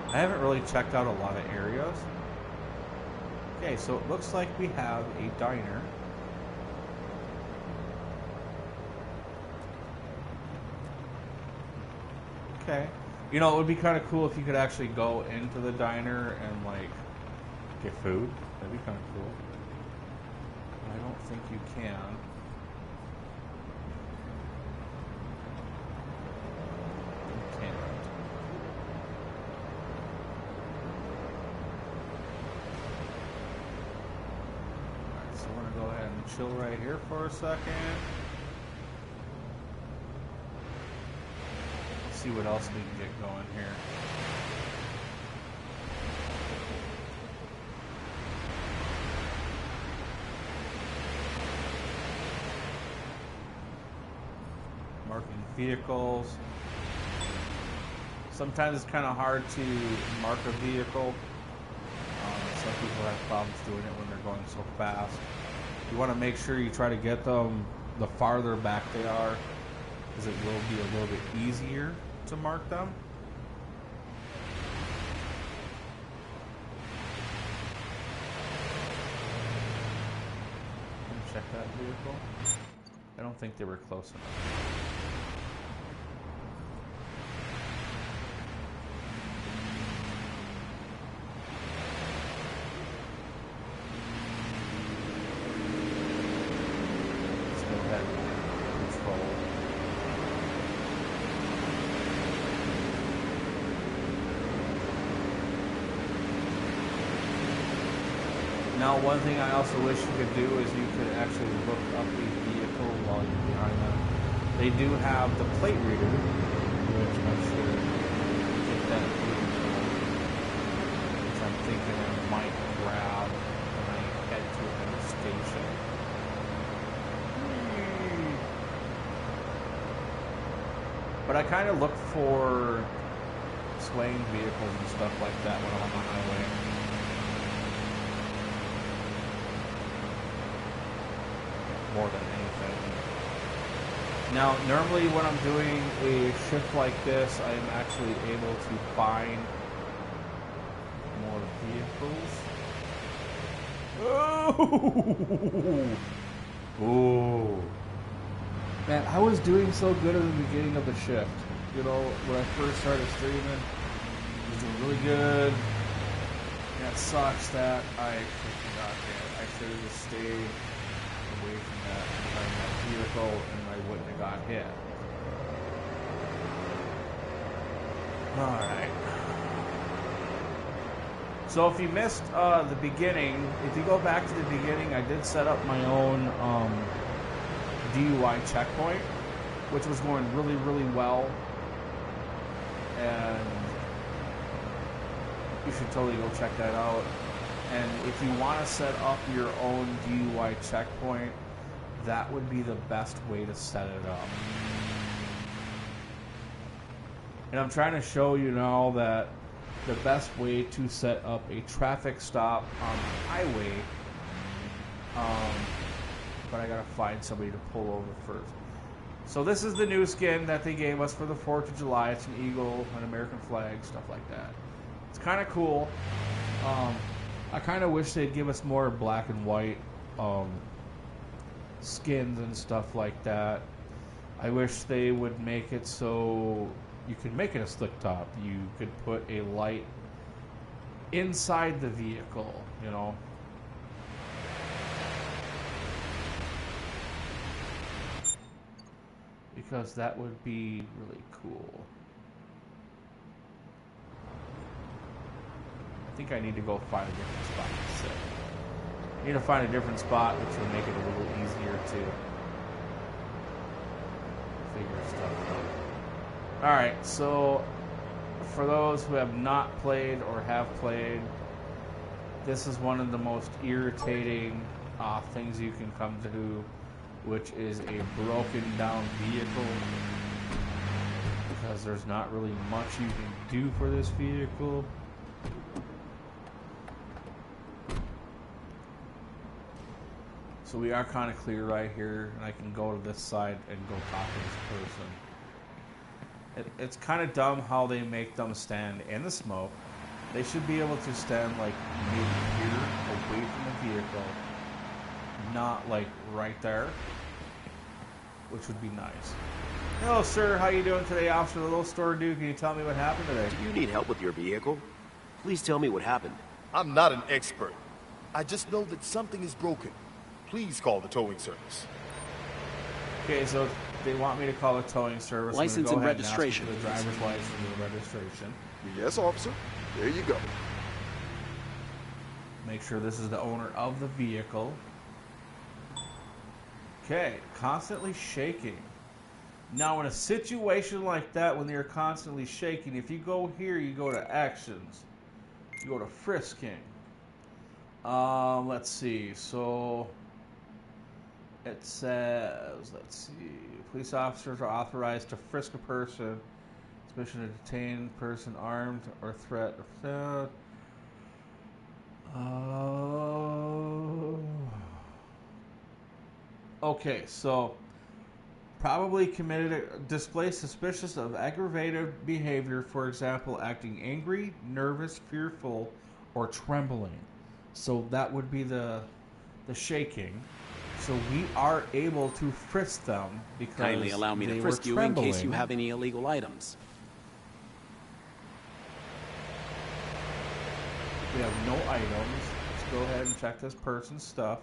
I haven't really checked out a lot of areas. Okay, so it looks like we have a diner. Okay. You know, it would be kind of cool if you could actually go into the diner and, like, get food. That'd be kind of cool. But I don't think you can. You can't. Alright, so we're going to go ahead and chill right here for a second. See what else we can get going here. Marking vehicles. Sometimes it's kind of hard to mark a vehicle. Some people have problems doing it when they're going so fast. You want to make sure you try to get them the farther back they are, because it will be a little bit easier. to mark them. Let me check that vehicle. I don't think they were close enough. Now, one thing I also wish you could do is you could actually look up a vehicle while you're behind them. They do have the plate reader, which I should get that vehicle, which I'm thinking I might grab when I head to another station. But I kind of look for swaying vehicles and stuff like that when I'm on the highway. More than anything. Now, normally when I'm doing a shift like this, I am actually able to find more vehicles. Oh! Oh! Man, I was doing so good at the beginning of the shift. You know, when I first started streaming, I was doing really good. And it sucks that I got hit. I should have just stayed away from that vehicle and I wouldn't have got hit. Alright. So if you missed the beginning, if you go back to the beginning, I did set up my own DUI checkpoint, which was going really, really well. And you should totally go check that out. And if you want to set up your own DUI checkpoint, that would be the best way to set it up. And I'm trying to show you now that the best way to set up a traffic stop on the highway, but I gotta find somebody to pull over first. So this is the new skin that they gave us for the 4th of July. It's an eagle, an American flag, stuff like that. It's kind of cool. I kind of wish they'd give us more black and white skins and stuff like that. I wish they would make it so you could make it a slick top. You could put a light inside the vehicle, you know. Because that would be really cool. I think I need to go find a different spot to sit. I need to find a different spot, which will make it a little easier to figure stuff out. Alright, so for those who have not played or have played, this is one of the most irritating things you can come to, which is a broken down vehicle, because there's not really much you can do for this vehicle. So we are kind of clear right here, and I can go to this side and go talk to this person. It's kind of dumb how they make them stand in the smoke. They should be able to stand like maybe here, away from the vehicle, not like right there, which would be nice. Hello, sir. How you doing today, officer? The little store dude. Can you tell me what happened today? Do you need help with your vehicle? Please tell me what happened. I'm not an expert. I just know that something is broken. Please call the towing service. Okay, so they want me to call a towing service. License and registration. The driver's license and registration. Yes, officer. There you go. Make sure this is the owner of the vehicle. Okay, constantly shaking. Now, in a situation like that, when you're constantly shaking, if you go here, you go to actions. You go to frisking. Let's see. So it says, let's see, police officers are authorized to frisk a person, especially a detained person armed or threat. Okay, so Probably committed a display suspicious of aggravated behavior, for example, acting angry, nervous, fearful, or trembling. So that would be the shaking. So we are able to frisk them because Kindly allow me they to were frisk you in case you trembling. have any illegal items. We have no items. Let's go ahead and check this person's stuff.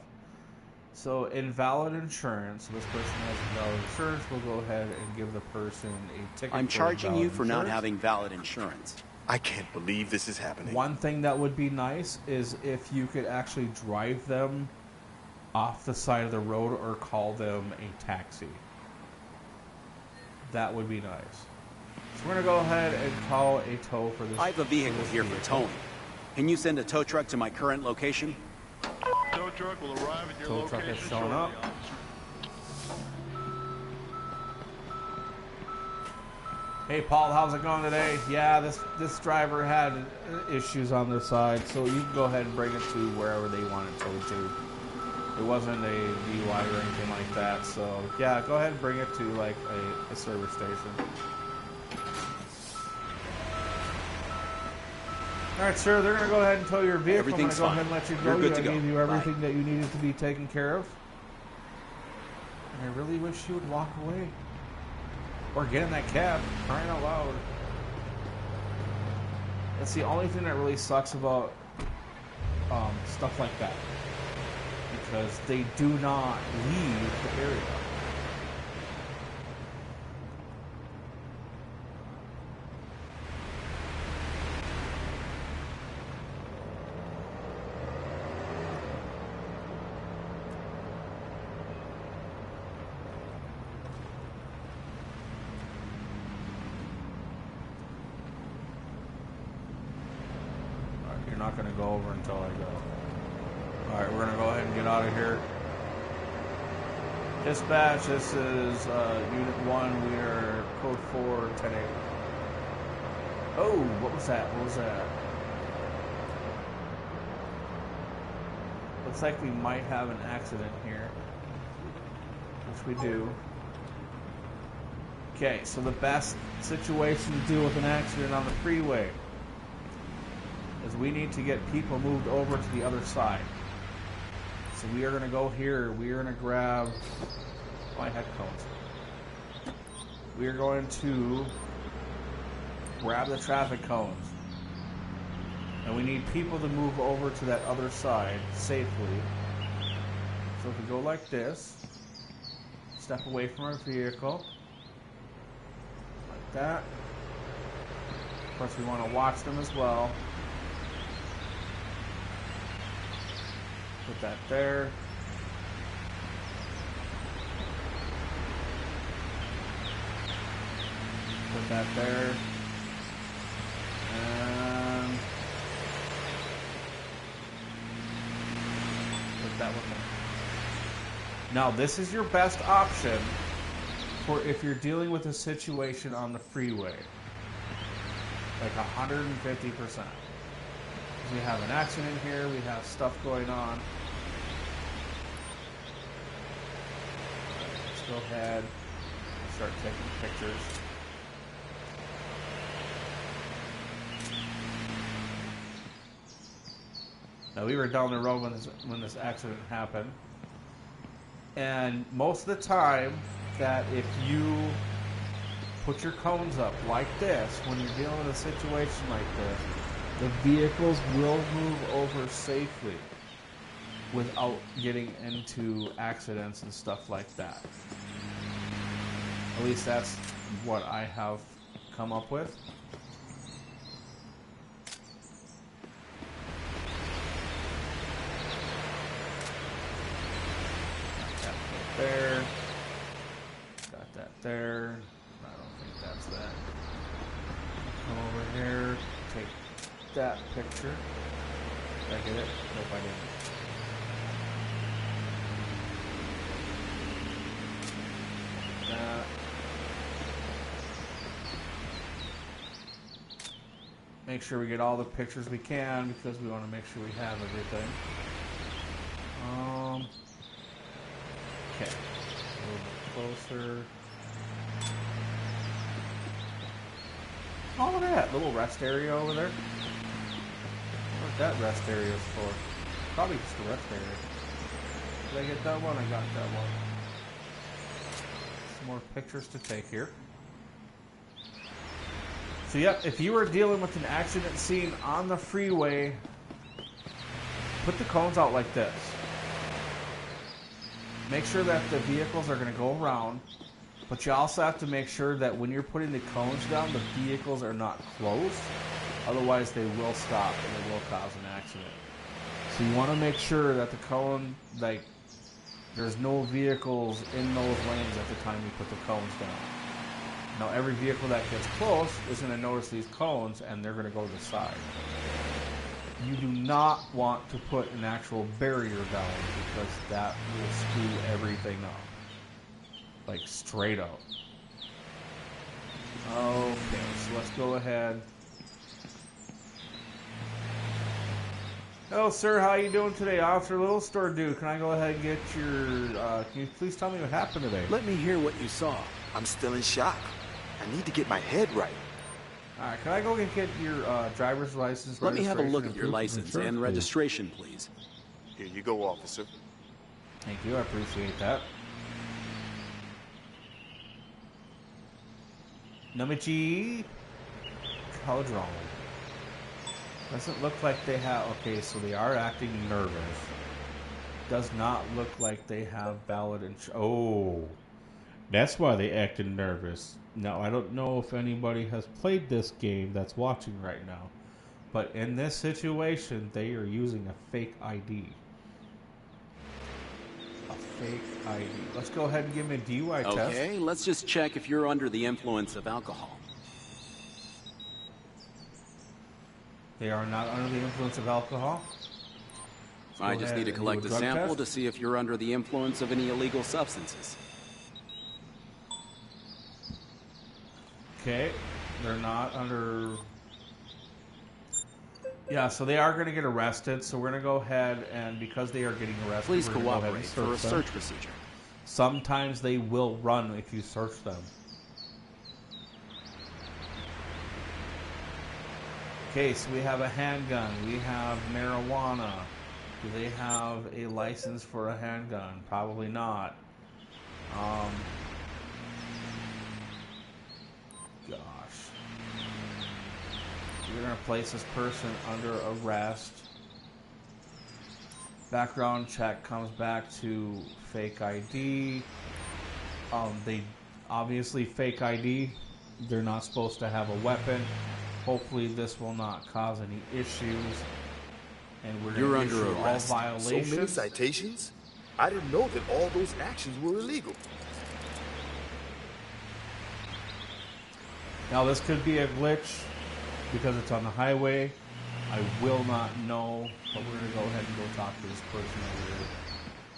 So invalid insurance. So this person has invalid insurance. We'll go ahead and give the person a ticket. I'm for charging you invalid for not insurance. having valid insurance. I can't believe this is happening. One thing that would be nice is if you could actually drive them off the side of the road or call them a taxi. That would be nice. So we're going to go ahead and call a tow for this. I have a vehicle this here for vehicle. towing. Can you send a tow truck to my current location? Tow truck will arrive at your Tow truck location is showing shortly, up. officer. Hey Paul, how's it going today? Yeah, this driver had issues on their side, so you can go ahead and bring it to wherever they want it towed to. It wasn't a DUI or anything like that, so yeah, go ahead and bring it to like a service station. All right, sir, they're gonna go ahead and tow your vehicle. Everything's I'm gonna fine. go ahead and let you You're go. good to I go. gave you Bye. everything that you needed to be taken care of. And I really wish you would walk away. Or get in that cab, crying out loud. That's the only thing that really sucks about stuff like that. Because they do not leave the area. You're not going to go over until I go. Alright, we're going to go ahead and get out of here. Dispatch, this is Unit 1. We are code 4, 10-8. Oh, what was that? What was that? Looks like we might have an accident here. Which we do. Okay, so the best situation to deal with an accident on the freeway is we need to get people moved over to the other side. So we are going to go here. We are going to grab my headphones. We are going to grab the traffic cones. And we need people to move over to that other side safely. So if we go like this, step away from our vehicle, like that. Of course, we want to watch them as well. Put that there. Put that there. And put that one there. Now, this is your best option for if you're dealing with a situation on the freeway. Like 150%. We have an accident here, we have stuff going on. Let's go ahead and start taking pictures. Now we were down the road when this accident happened. And most of the time that if you put your cones up like this, when you're dealing with a situation like this, the vehicles will move over safely without getting into accidents and stuff like that. At least that's what I have come up with. Got that there. Got that there. I don't think that's that. Come over here. Take that picture. Did I get it? Nope, I didn't. That. Make sure we get all the pictures we can because we want to make sure we have everything. Okay. A little bit closer. Oh, look at that little rest area over there. What that rest area is for? Probably just a rest area. Did I get that one? I got that one. Some more pictures to take here. So yep, if you were dealing with an accident scene on the freeway, put the cones out like this. Make sure that the vehicles are going to go around, but you also have to make sure that when you're putting the cones down, the vehicles are not closed. Otherwise, they will stop and they will cause an accident. So you want to make sure that the cone, like, there's no vehicles in those lanes at the time you put the cones down. Now, every vehicle that gets close is going to notice these cones, and they're going to go to the side. You do not want to put an actual barrier down because that will screw everything up. Like, straight up. Okay, so let's go ahead. Hello, sir. How you doing today? Officer Little Store Dude. Can I go ahead and get your... can you please tell me what happened today? Let me hear what you saw. I'm still in shock. I need to get my head right. Alright, can I go and get your driver's license? Let me have a look at and your proof of license insurance, and please? registration, please. Here you go, officer. Thank you. I appreciate that. Number G. Caldron. Doesn't look like they have... Okay, so they are acting nervous. Does not look like they have valid insurance. Oh. That's why they acted nervous. Now, I don't know if anybody has played this game that's watching right now. But in this situation, they are using a fake ID. A fake ID. Let's go ahead and give me a DUI test. Okay, let's just check if you're under the influence of alcohol. They are not under the influence of alcohol. I just need to collect a sample to see if you're under the influence of any illegal substances. Okay, they're not under... Yeah, so they are going to get arrested, so we're going to go ahead and, because they are getting arrested, Please we're gonna go ahead cooperate and for a them. search procedure. Sometimes they will run if you search them. Okay, so we have a handgun, we have marijuana. Do they have a license for a handgun? Probably not. Gosh. We're going to place this person under arrest. Background check comes back to fake ID. They obviously fake ID. They're not supposed to have a weapon. Hopefully this will not cause any issues. And we're You're going to under issue all arrest. violations. So many citations? I didn't know that all those actions were illegal. Now this could be a glitch because it's on the highway. I will not know, but we're going to go ahead and go talk to this person over here.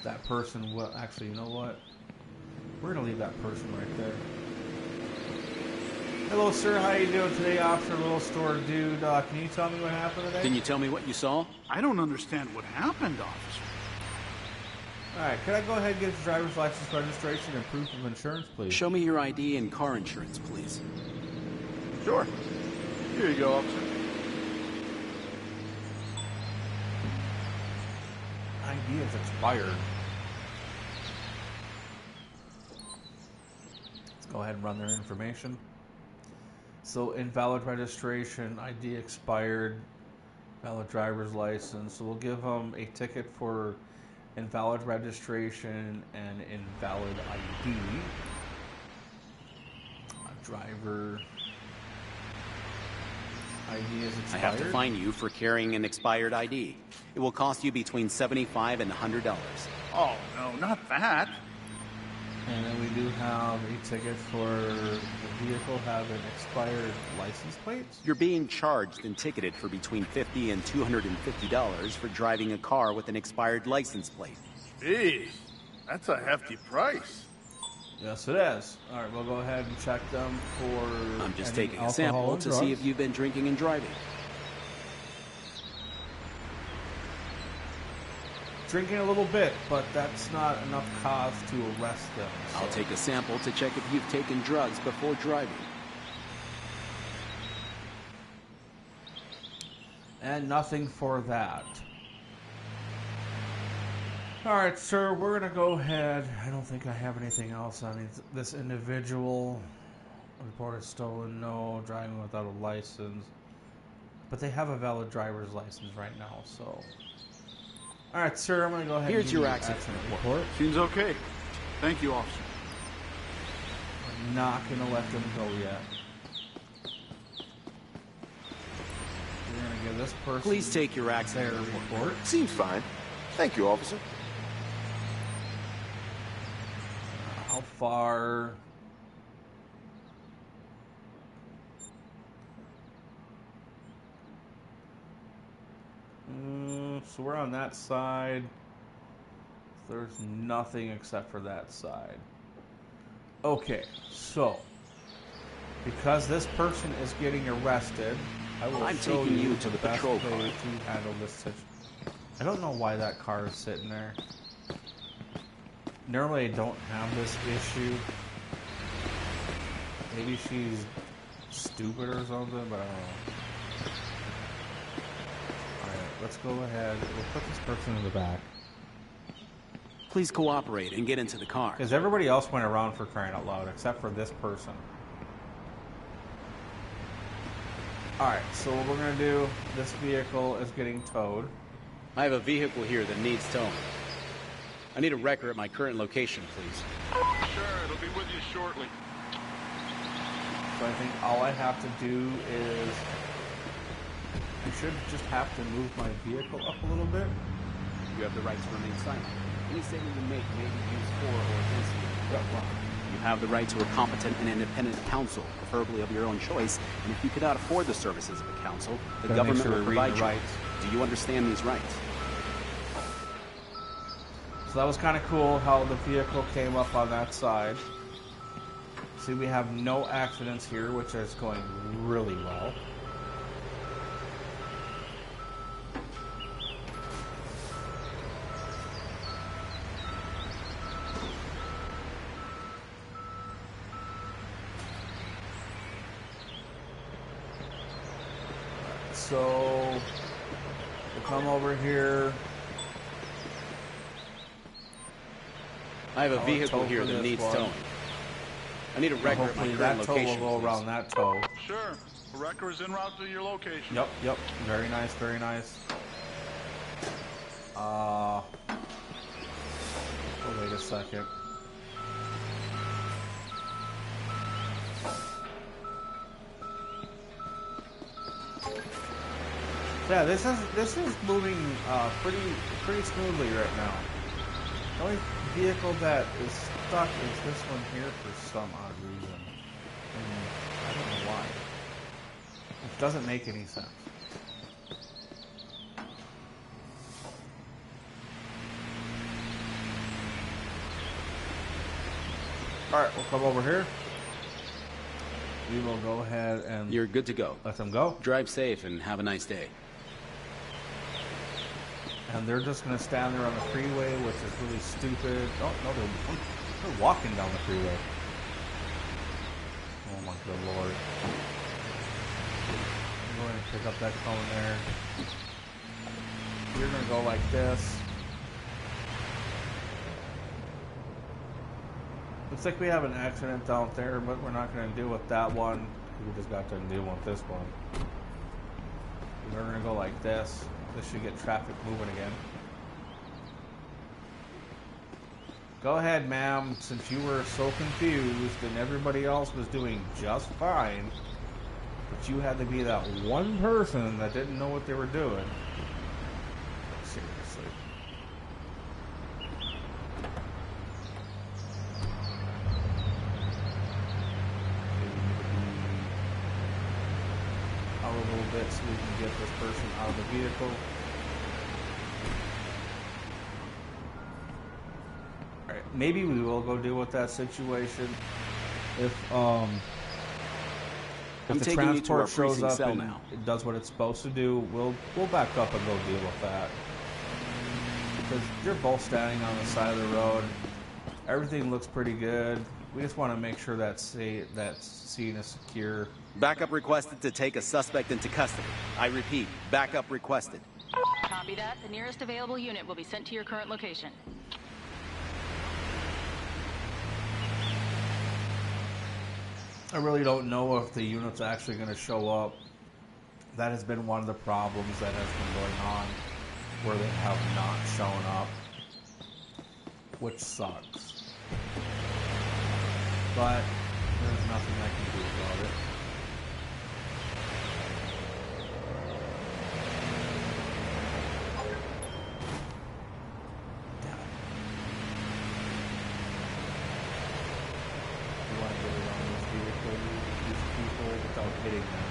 That person will... Actually, you know what? We're going to leave that person right there. Hello, sir. How you doing today, Officer Little Store Dude? Can you tell me what happened today? Can you tell me what you saw? I don't understand what happened, officer. Alright, can I go ahead and get your driver's license, registration, and proof of insurance, please? Show me your ID and car insurance, please. Sure. Here you go, officer. ID is expired. Let's go ahead and run their information. So, invalid registration, ID expired, valid driver's license. So we'll give them a ticket for invalid registration and invalid ID. Driver ID is expired. I have to fine you for carrying an expired ID. It will cost you between $75 and $100. Oh, no, not that. And then we do have a ticket for the vehicle having expired license plates. You're being charged and ticketed for between $50 and $250 for driving a car with an expired license plate. Jeez, that's a hefty price. Yes, it is. All right, we'll go ahead and check them for... I'm just any taking a alcohol sample and to see drugs. if you've been drinking and driving. Drinking a little bit, but that's not enough cause to arrest them. I'll take a sample to check if you've taken drugs before driving. And nothing for that. Alright, sir, we're going to go ahead. I don't think I have anything else on this individual. Reported stolen, no. Driving without a license. But they have a valid driver's license right now, so... Alright, sir, I'm going to go ahead Here's and your give you accident report. Seems okay. Thank you, officer. I'm not going to let them go yet. We're going to give this person... Please take your accident their report. Seems fine. Thank you, officer. How far... So we're on that side. There's nothing except for that side. Okay, so because this person is getting arrested, I will I'm show taking you you to the best patrol way car. to handle this situation. I don't know why that car is sitting there. Normally I don't have this issue. Maybe she's stupid or something, but I don't know. Let's go ahead. We'll put this person in the back. Please cooperate and get into the car. Because everybody else went around for crying out loud, except for this person. Alright, so what we're going to do, this vehicle is getting towed. I have a vehicle here that needs towing. I need a wrecker at my current location, please. Sure, it'll be with you shortly. So I think all I have to do is... I should just have to move my vehicle up a little bit. You have the right to remain silent. Any statement you make may be used for or against you. You have the right to a competent and independent counsel, preferably of your own choice, and if you cannot afford the services of a counsel, the Gotta make government sure will we're provide reading you. the rights. Do you understand these rights? So that was kind of cool how the vehicle came up on that side. See, we have no accidents here, which is going really well. So we'll come over here. I have a I'll vehicle tow here for that this needs one. towing. I need a wrecker at my Hopefully current that tow location, will go please. around that tow. Sure. The wrecker is en route to your location. Yep. Very nice, very nice. Oh, wait a second. Yeah, this is moving pretty smoothly right now. The only vehicle that is stuck is this one here for some odd reason. I don't know why. It doesn't make any sense. Alright, we'll come over here. We will go ahead and You're good to go. let them go. Drive safe and have a nice day. And they're just going to stand there on the freeway, which is really stupid. Oh, no, they're walking down the freeway. Oh, my good lord. I'm going to pick up that cone there. We're going to go like this. Looks like we have an accident out there, but we're not going to deal with that one. We just got to deal with this one. We're going to go like this. This should get traffic moving again. Go ahead, ma'am. Since you were so confused and everybody else was doing just fine, but you had to be that one person that didn't know what they were doing. Seriously. Out a little bit so we can get this person out of the vehicle. Alright, maybe we will go deal with that situation if I'm the taking you to our transport shows precinct up cell and now. it does what it's supposed to do. We'll back up and go deal with that. Because you're both standing on the side of the road. Everything looks pretty good. We just want to make sure that scene is secure. Backup requested to take a suspect into custody. I repeat, backup requested. Copy that. The nearest available unit will be sent to your current location. I really don't know if the unit's actually going to show up. That has been one of the problems that has been going on, where they have not shown up, which sucks. But there's nothing I can do about it. Damn it. You want to get around this vehicle, these people, without hitting them.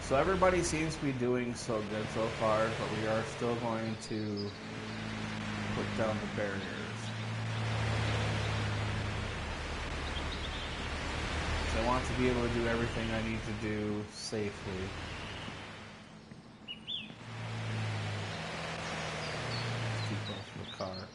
So everybody seems to be doing so good so far, but we are still going to put down the barriers. So I want to be able to do everything I need to do safely. Let's keep going from the car.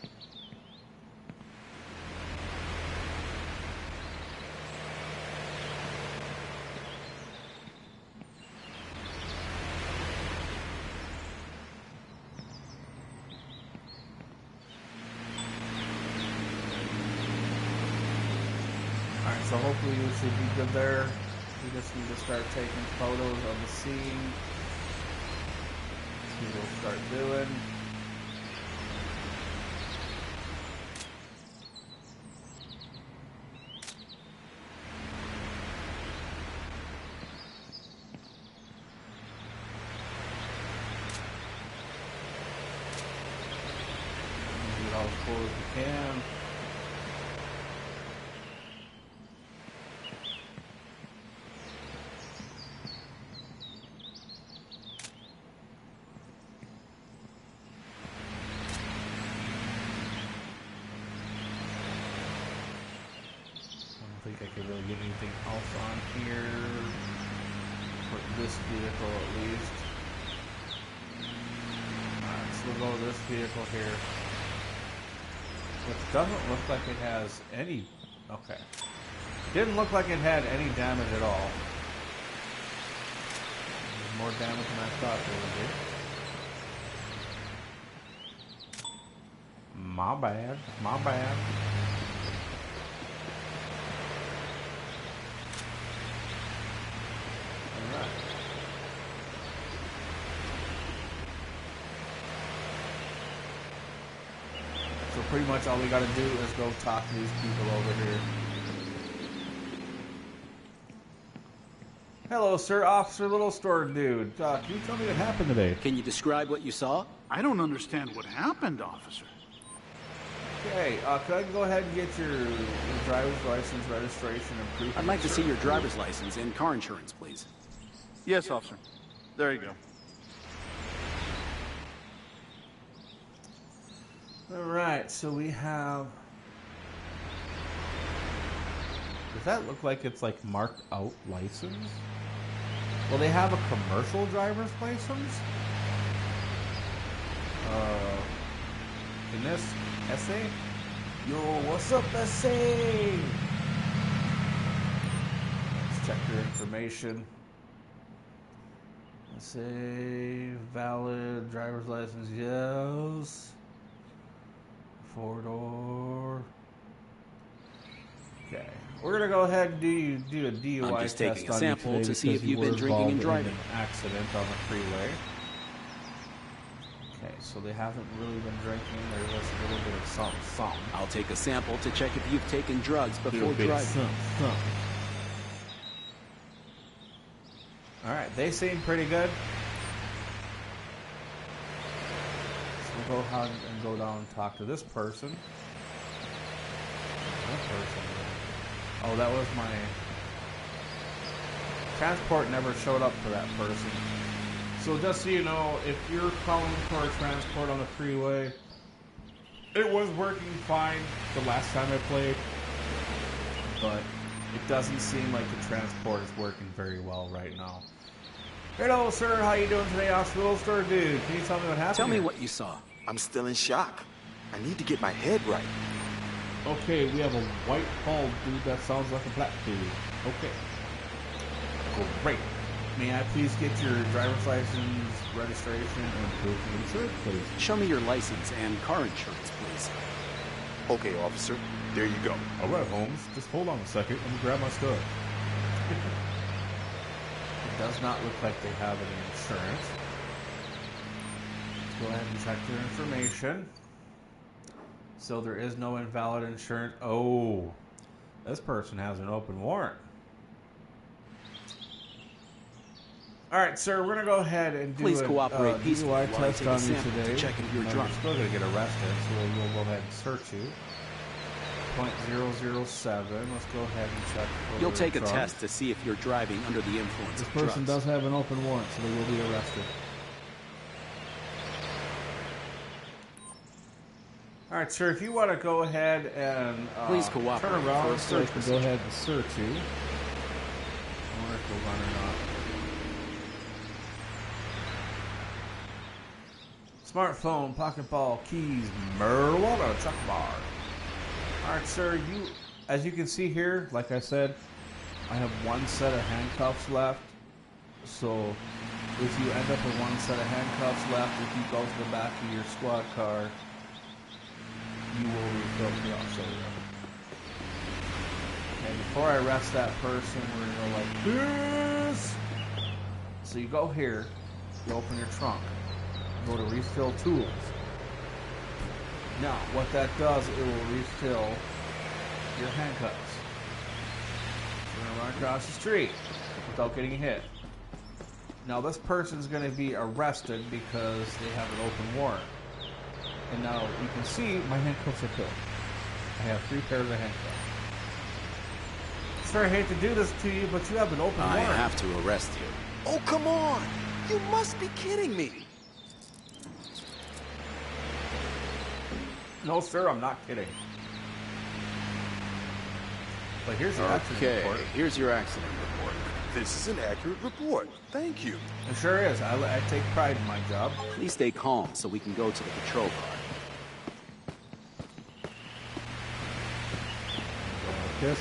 So hopefully we should be good there. We just need to start taking photos of the scene. See what we'll start doing. Get all as cool as we can. I think I can really get anything else on here for this vehicle at least. Alright, so we'll go with this vehicle here, which doesn't look like it has any. Okay, didn't look like it had any damage at all. There's more damage than I thought there would be. My bad, my bad. So pretty much all we gotta do is go talk to these people over here. Hello, sir. Officer Little Store Dude. Can you tell me what happened today? Can you describe what you saw? I don't understand what happened, officer. Okay, could I go ahead and get your driver's license, registration, and proof? I'd like to see your driver's license and car insurance, please. Yes, officer. There you go. Alright, so we have... Does that look like it's like marked out license? Well, they have a commercial driver's license? In this essay? Yo, what's up, essay? Let's check your information. Say valid driver's license, yes. 4-door. Okay, we're gonna go ahead and do a DUI I'm just test taking a on sample you today to see if because you you've been were drinking and involved in driving. an accident on the freeway. Okay, so they haven't really been drinking. There was a little bit of something. I'll take a sample to check if you've taken drugs before Little bit of driving. something. All right, they seem pretty good. So we'll go ahead and go down and talk to this person. That person. Oh, that was my transport. Never showed up for that person. So just so you know, if you're calling for a transport on the freeway It was working fine the last time I played, but it doesn't seem like the transport is working very well right now. Hello, sir. How you doing today, hospital store dude? Can you tell me what happened? Tell me here? what you saw. I'm still in shock. I need to get my head right. Okay, we have a white bald dude that sounds like a black dude. Okay. Great. May I please get your driver's license, registration, and proof of insurance, please? Show me your license and car insurance, please. Okay, officer. There you go. All right, Holmes. Just hold on a second. Let me grab my stuff. It does not look like they have any insurance. Let's go ahead and check their information. So there is no invalid insurance. Oh, this person has an open warrant. All right, sir, we're going to go ahead and do Please cooperate a peacefully DUI while I test take a on you sample to today. check if you're Now, drunk. You're still going to get arrested, so we'll go ahead and search you. .007. Let's go ahead and check for You'll take a drugs. test to see if you're driving under the influence This of person drugs. does have an open warrant, so they will be arrested. All right, sir, if you want to go ahead and Please cooperate turn around for a and search search, go procedure. ahead and search you. I wonder if we'll run or not. Smartphone, pocket ball, keys, marijuana, chocolate bar. All right, sir, as you can see here, like I said, I have one set of handcuffs left. So if you end up with one set of handcuffs left, if you go to the back of your squad car, you will refill the auxiliary. And before I arrest that person, we're going to go like this. So you go here, you open your trunk, go to refill tools. Now, what that does, it will refill your handcuffs. You're going to run across the street without getting hit. Now, this person's going to be arrested because they have an open warrant. And now you can see my handcuffs are filled. I have 3 pairs of handcuffs. Sir, I hate to do this to you, but you have an open I warrant. have to arrest you. Oh, come on! You must be kidding me! No, sir, I'm not kidding. But here's the accident Okay, report. here's your accident report. This is an accurate report. Thank you. It sure is. I take pride in my job. Please stay calm so we can go to the patrol car. Go like this.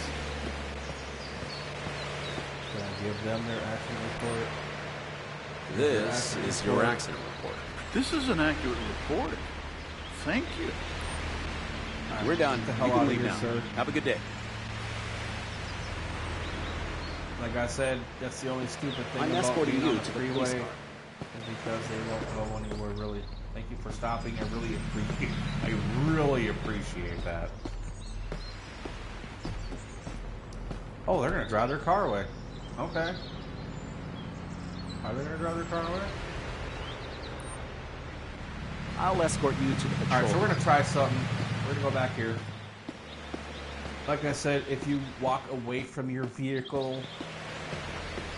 Can I give them their accident report? This is your accident report. This is an accurate report. Thank you. All right, We're done. get the hell You out can of leave here, now. sir. Have a good day. Like I said, that's the only stupid thing I'm about escorting being on you the to the freeway police car. is because they won't know when you were really. Thank you for stopping. I really appreciate that. Oh, they're gonna drive their car away. Okay. Are they gonna drive their car away? I'll escort you to the patrol All right, so we're car. gonna try something. We're gonna go back here. Like I said, if you walk away from your vehicle,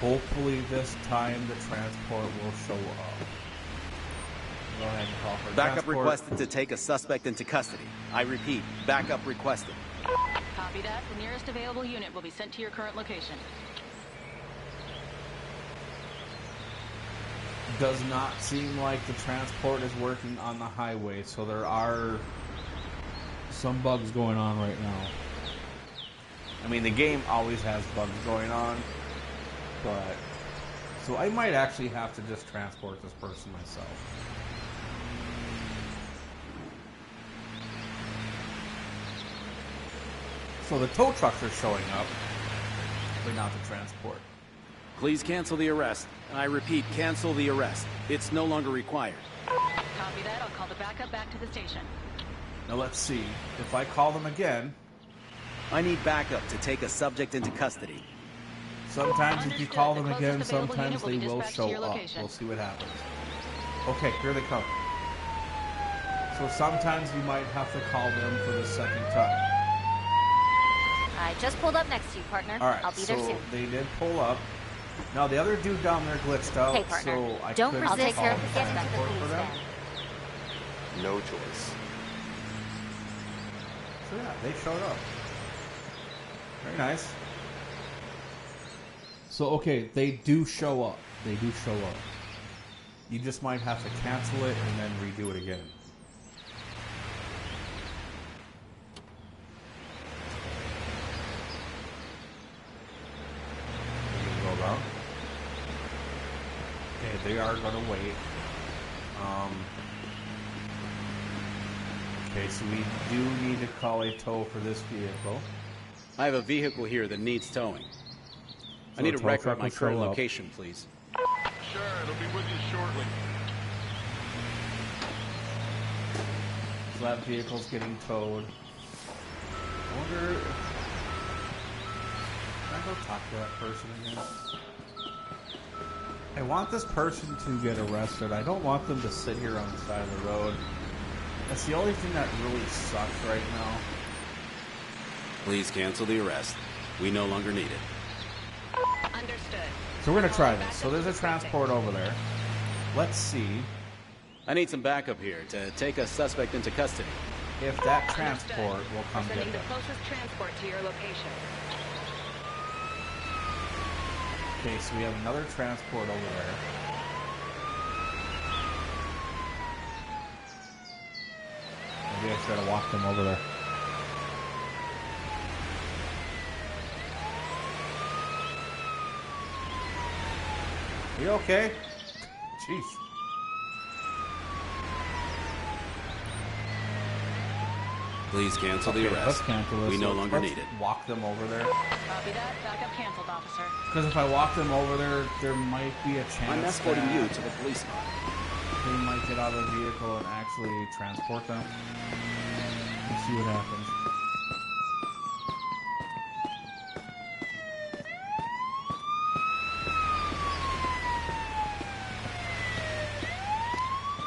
hopefully this time the transport will show up. Go ahead and call for Backup transport. requested to take a suspect into custody. I repeat, backup requested. Copy that. The nearest available unit will be sent to your current location. Does not seem like the transport is working on the highway, so there are some bugs going on right now. I mean, the game always has bugs going on, but so I might actually have to just transport this person myself. So the tow trucks are showing up, but not the transport. Please cancel the arrest. I repeat, cancel the arrest. It's no longer required. Copy that. I'll call the backup back to the station. Now let's see. If I call them again, I need backup to take a subject into custody. sometimes if you Understood. call The them again, closest available sometimes unit will they be will dispatched to show your up. location. We'll see what happens. Okay, here they come. So sometimes you might have to call them for the second time. I just pulled up next to you, partner. All right, I'll be so there soon. they did pull up. Now the other dude down there glitched out, Hey, partner. so I Don't couldn't resist call getting to the transport police for them. van. No choice. So yeah, they showed up. Very nice. So okay, they do show up. They do show up. You just might have to cancel it and then redo it again. Go around. Okay, they are gonna wait. Okay, so we do need to call a tow for this vehicle. I have a vehicle here that needs towing. I need a tow record truck of my will show current up. location, please. Sure, it'll be with you shortly. So that vehicle's getting towed. I wonder if... Can I go talk to that person again? I want this person to get arrested. I don't want them to sit here on the side of the road. That's the only thing that really sucks right now. Please cancel the arrest. We no longer need it. Understood. So we're going to try this. So there's a transport over there. Let's see I need some backup here to take a suspect into custody. if that transport will come We're get sending the them. closest transport to your location. Okay, so we have another transport over there. Maybe I should have walked them over there. Are you okay? Jeez. Please cancel the Okay, arrest. let's cancel this. We no Let's- longer let's need it. walk them over there. Copy that. Backup canceled, officer. Because if I walk them over there, there might be a chance I'm escorting that you to the police car. they might get out of the vehicle and actually transport them. Let's see what happens.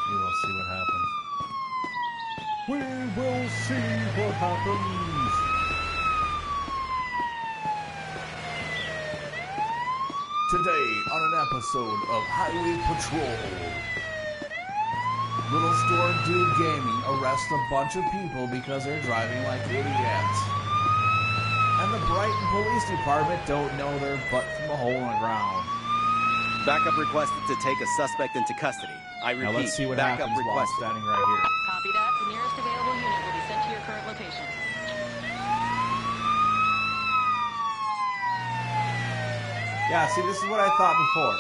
We will see what happens. We will see what happens. Today on an episode of Highway Patrol. Little Store Dude Gaming arrests a bunch of people because they're driving like idiots. And the Brighton Police Department don't know their butt from a hole in the ground. Backup requested to take a suspect into custody. I repeat, Now let's see what backup happens while I'm requested. standing right here. Copy that. The nearest available unit will be sent to your current location. Yeah, see, this is what I thought before.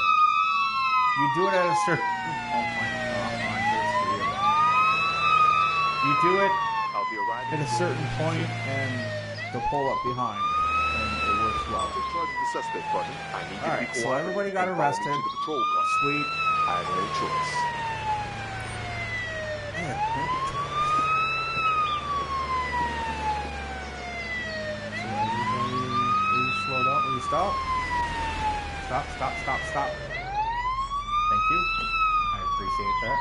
You do it at a certain... Oh my god, there's three of them. You do it I'll be arriving at a certain point and they'll pull up behind. And it works well. After charging the suspect button, I need you to Alright, be so cooperative everybody got and follow me arrested. to the patrol car. Sweet. I have no choice. So everybody, will you slow down? Will you stop? Stop, stop, stop, stop. Thank you. I appreciate that.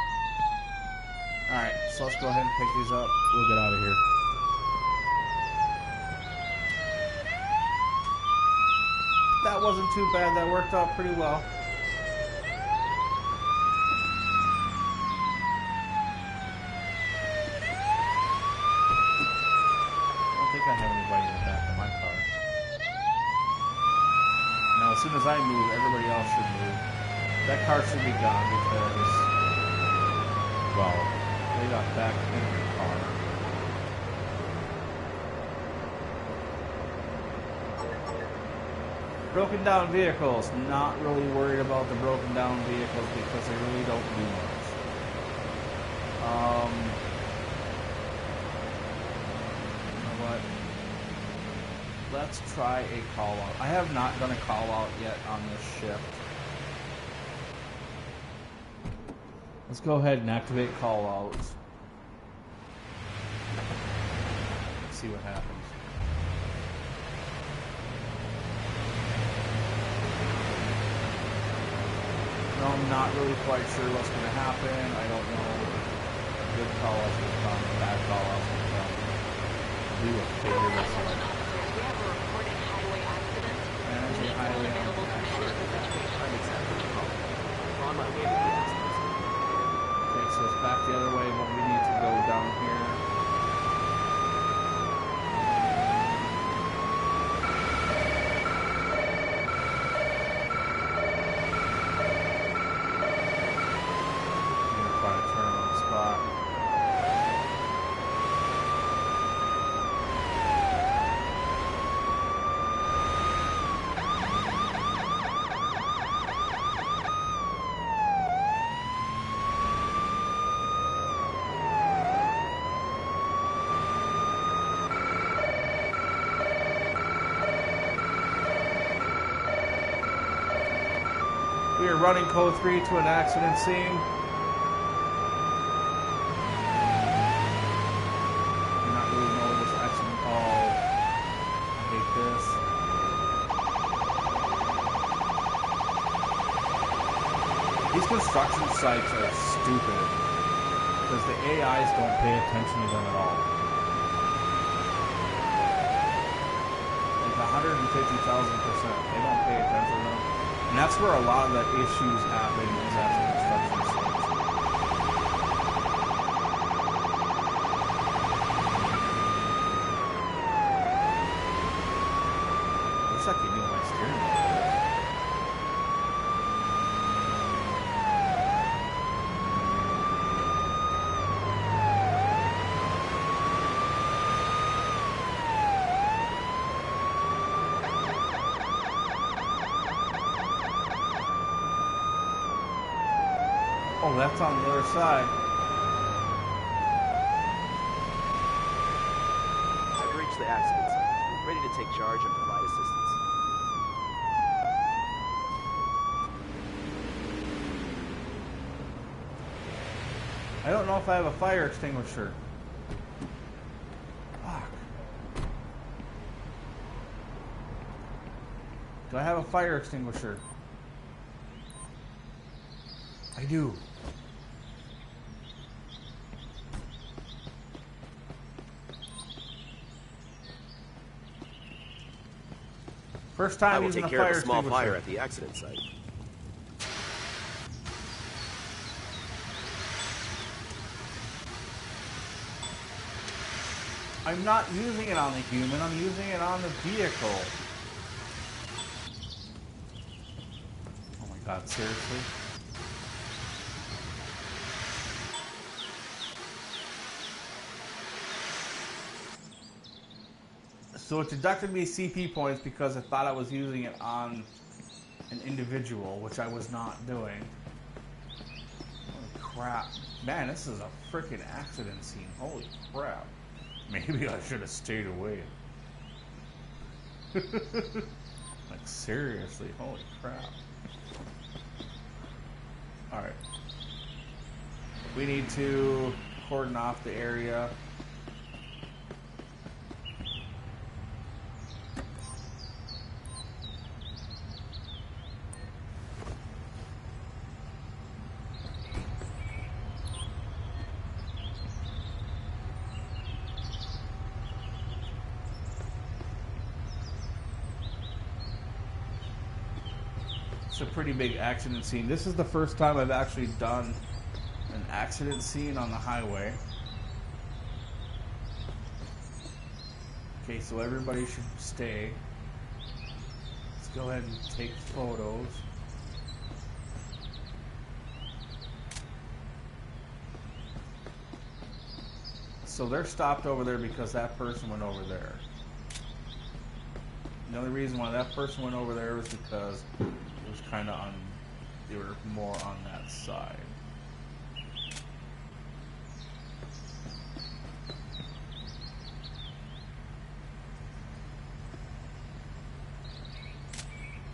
Alright, so let's go ahead and pick these up. We'll get out of here. That wasn't too bad. That worked out pretty well. I don't think I have anybody in the back of my car. Now, as soon as I move, everybody else should move. That car should be gone because, well, they got back in the car. Broken down vehicles. Not really worried about the broken down vehicles because they really don't do much. You know what? Let's try a call out. I have not done a call out yet on this shift. Let's go ahead and activate call outs. See what happens. No, I'm not really quite sure what's going to happen. I don't know if good call outs will come, bad call outs will come. We will figure this out. Officers, we have a reported highway accident. Manage We the need highway someone available to accident. manage the situation. I'm exactly on my way to the accident. Okay, so it's back the other way, but we need to go down here. We are running code 3 to an accident scene. I'm not really knowing this accident. Oh, I hate this. These construction sites are stupid because the AIs don't pay attention to them at all. Like 150,000%. They don't pay attention to them. And that's where a lot of the issues happen is at the construction sites. I wish I could move my steering wheel. Oh, that's on the other side. I've reached the accident site. I'm ready to take charge and provide assistance. I don't know if I have a fire extinguisher. Fuck. Do I have a fire extinguisher? I do. First time I will using take a care fire of a small extinguisher. fire at the accident site. I'm not using it on the human, I'm using it on the vehicle. Oh my god, seriously? So it deducted me CP points because I thought I was using it on an individual, which I was not doing. Holy crap. Man, this is a freaking accident scene. Holy crap. Maybe I should have stayed away. Like, seriously, holy crap. Alright. We need to cordon off the area. A pretty big accident scene. This is the first time I've actually done an accident scene on the highway. Okay, so everybody should stay. Let's go ahead and take photos. So they're stopped over there because that person went over there. The only reason why that person went over there was because it was kind of on, they were more on that side.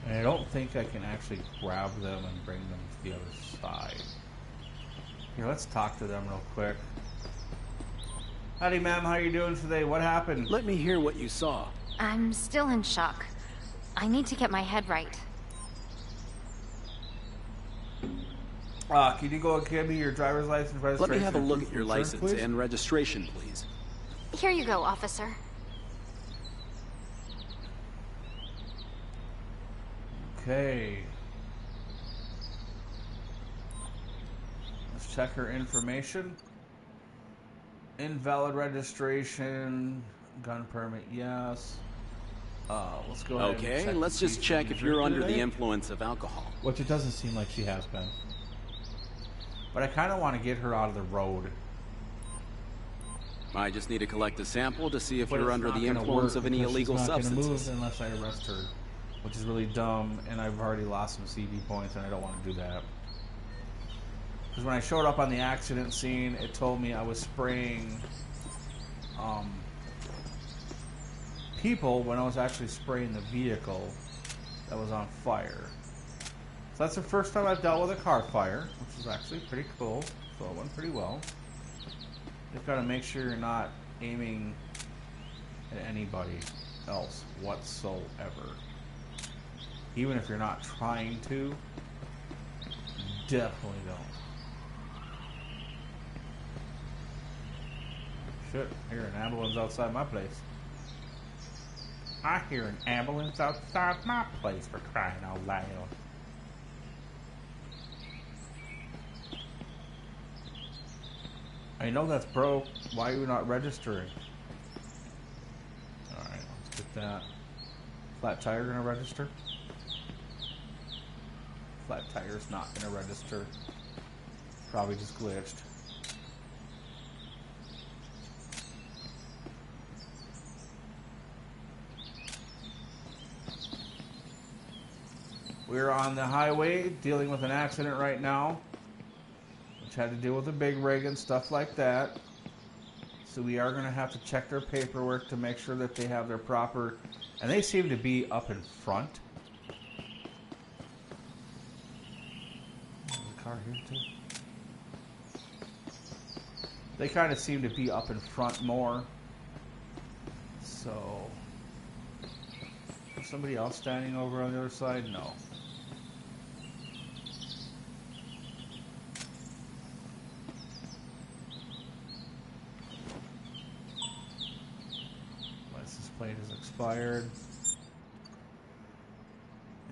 And I don't think I can actually grab them and bring them to the other side. Here, let's talk to them real quick. Howdy, ma'am. How are you doing today? What happened? Let me hear what you saw. I'm still in shock. I need to get my head right. Can you go and give me your driver's license, registration? Let me have a look proof at your of insurance, license please? and registration, please. Here you go, officer. Okay. Let's check her information. Invalid registration, gun permit, yes. Let's go ahead and Okay, check let's to see just if check she if you're drinking under the today. influence of alcohol. Which it doesn't seem like she has been. But I kind of want to get her out of the road. I just need to collect a sample to see if But you're it's under not the gonna influence work of any because illegal she's not gonna substances. move unless I arrest her, which is really dumb, and I've already lost some CV points, and I don't want to do that. Because when I showed up on the accident scene, it told me I was spraying people when I was actually spraying the vehicle that was on fire. So that's the first time I've dealt with a car fire, which is actually pretty cool. So it went pretty well. You've got to make sure you're not aiming at anybody else whatsoever. Even if you're not trying to, definitely don't. Shit, I hear an ambulance outside my place. I hear an ambulance outside my place, for crying out loud. I know that's broke. Why are you not registering? Alright, let's get that. Flat tire gonna register? Flat tire's not gonna register. Probably just glitched. We're on the highway dealing with an accident right now, which had to deal with a big rig and stuff like that. So we are going to have to check their paperwork to make sure that they have their proper, and they seem to be up in front. There's a car here too. They kind of seem to be up in front more. So, is somebody else standing over on the other side? No. Plate is expired.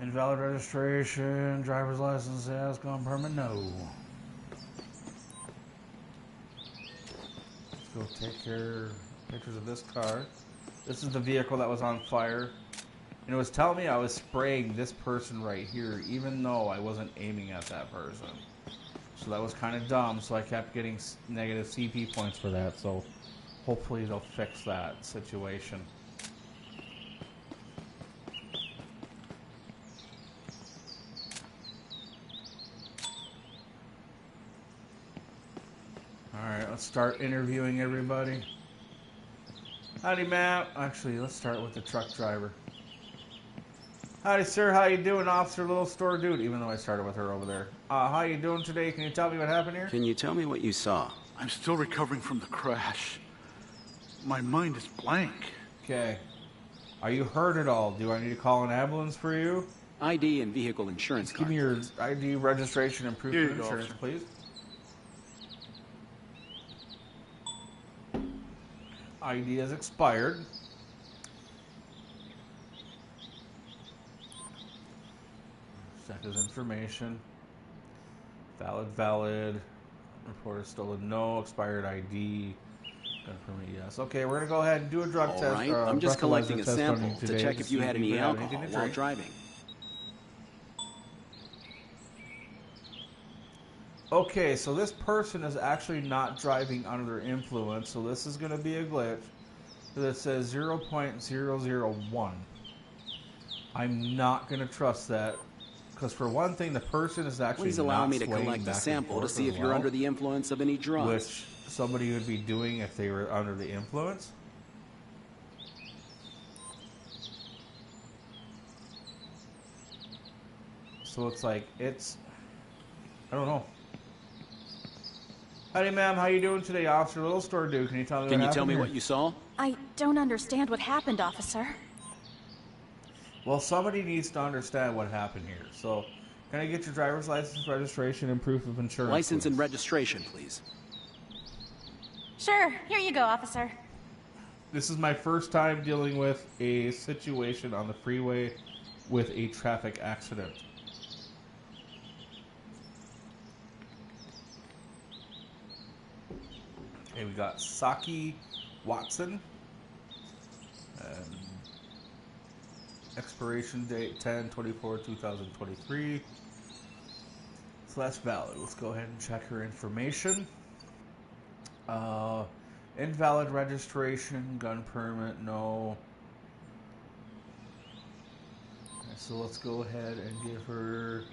Invalid registration. Driver's license has gone permanent. No. Let's go take care pictures of this car. This is the vehicle that was on fire. And it was telling me I was spraying this person right here, even though I wasn't aiming at that person. So that was kind of dumb. So I kept getting negative CP points for that. So hopefully they'll fix that situation. Alright, let's start interviewing everybody. Howdy, ma'am. Actually, let's start with the truck driver. Howdy, sir. How you doing, Officer Little Store Dude? Even though I started with her over there. How you doing today? Can you tell me what happened here? Can you tell me what you saw? I'm still recovering from the crash. My mind is blank. Okay. Are you hurt at all? Do I need to call an ambulance for you? ID and vehicle insurance card. Give me your ID, registration, and proof Here of you go, insurance, officer. please. ID is expired. Check his information. Valid. Reported stolen, no. Expired ID. Confirm yes. Okay, we're gonna go ahead and do a drug All test. right, I'm just collecting a breathalyzer test on sample you to today check if you see had any have alcohol anything to while drink. driving. Okay, so this person is actually not driving under influence, so this is going to be a glitch. That says 0.001. I'm not going to trust that, because for one thing, the person is actually Please allow not me to swaying collect a back and sample to forth see as if you're well, under the influence of any drugs. which somebody would be doing if they were under the influence. So it's like, I don't know. Howdy, ma'am. How you doing today, Officer Little Store Dude? Can you tell me Can what you tell happened me here? what you saw? I don't understand what happened, officer. Well, somebody needs to understand what happened here. So, can I get your driver's license, registration, and proof of insurance? License please? and registration, please. Sure, here you go, officer. This is my first time dealing with a situation on the freeway with a traffic accident. Okay, we got Saki Watson. Expiration date 10/24/2023. So that's valid. Let's go ahead and check her information. Invalid registration, gun permit, no. Okay, so let's go ahead and give her.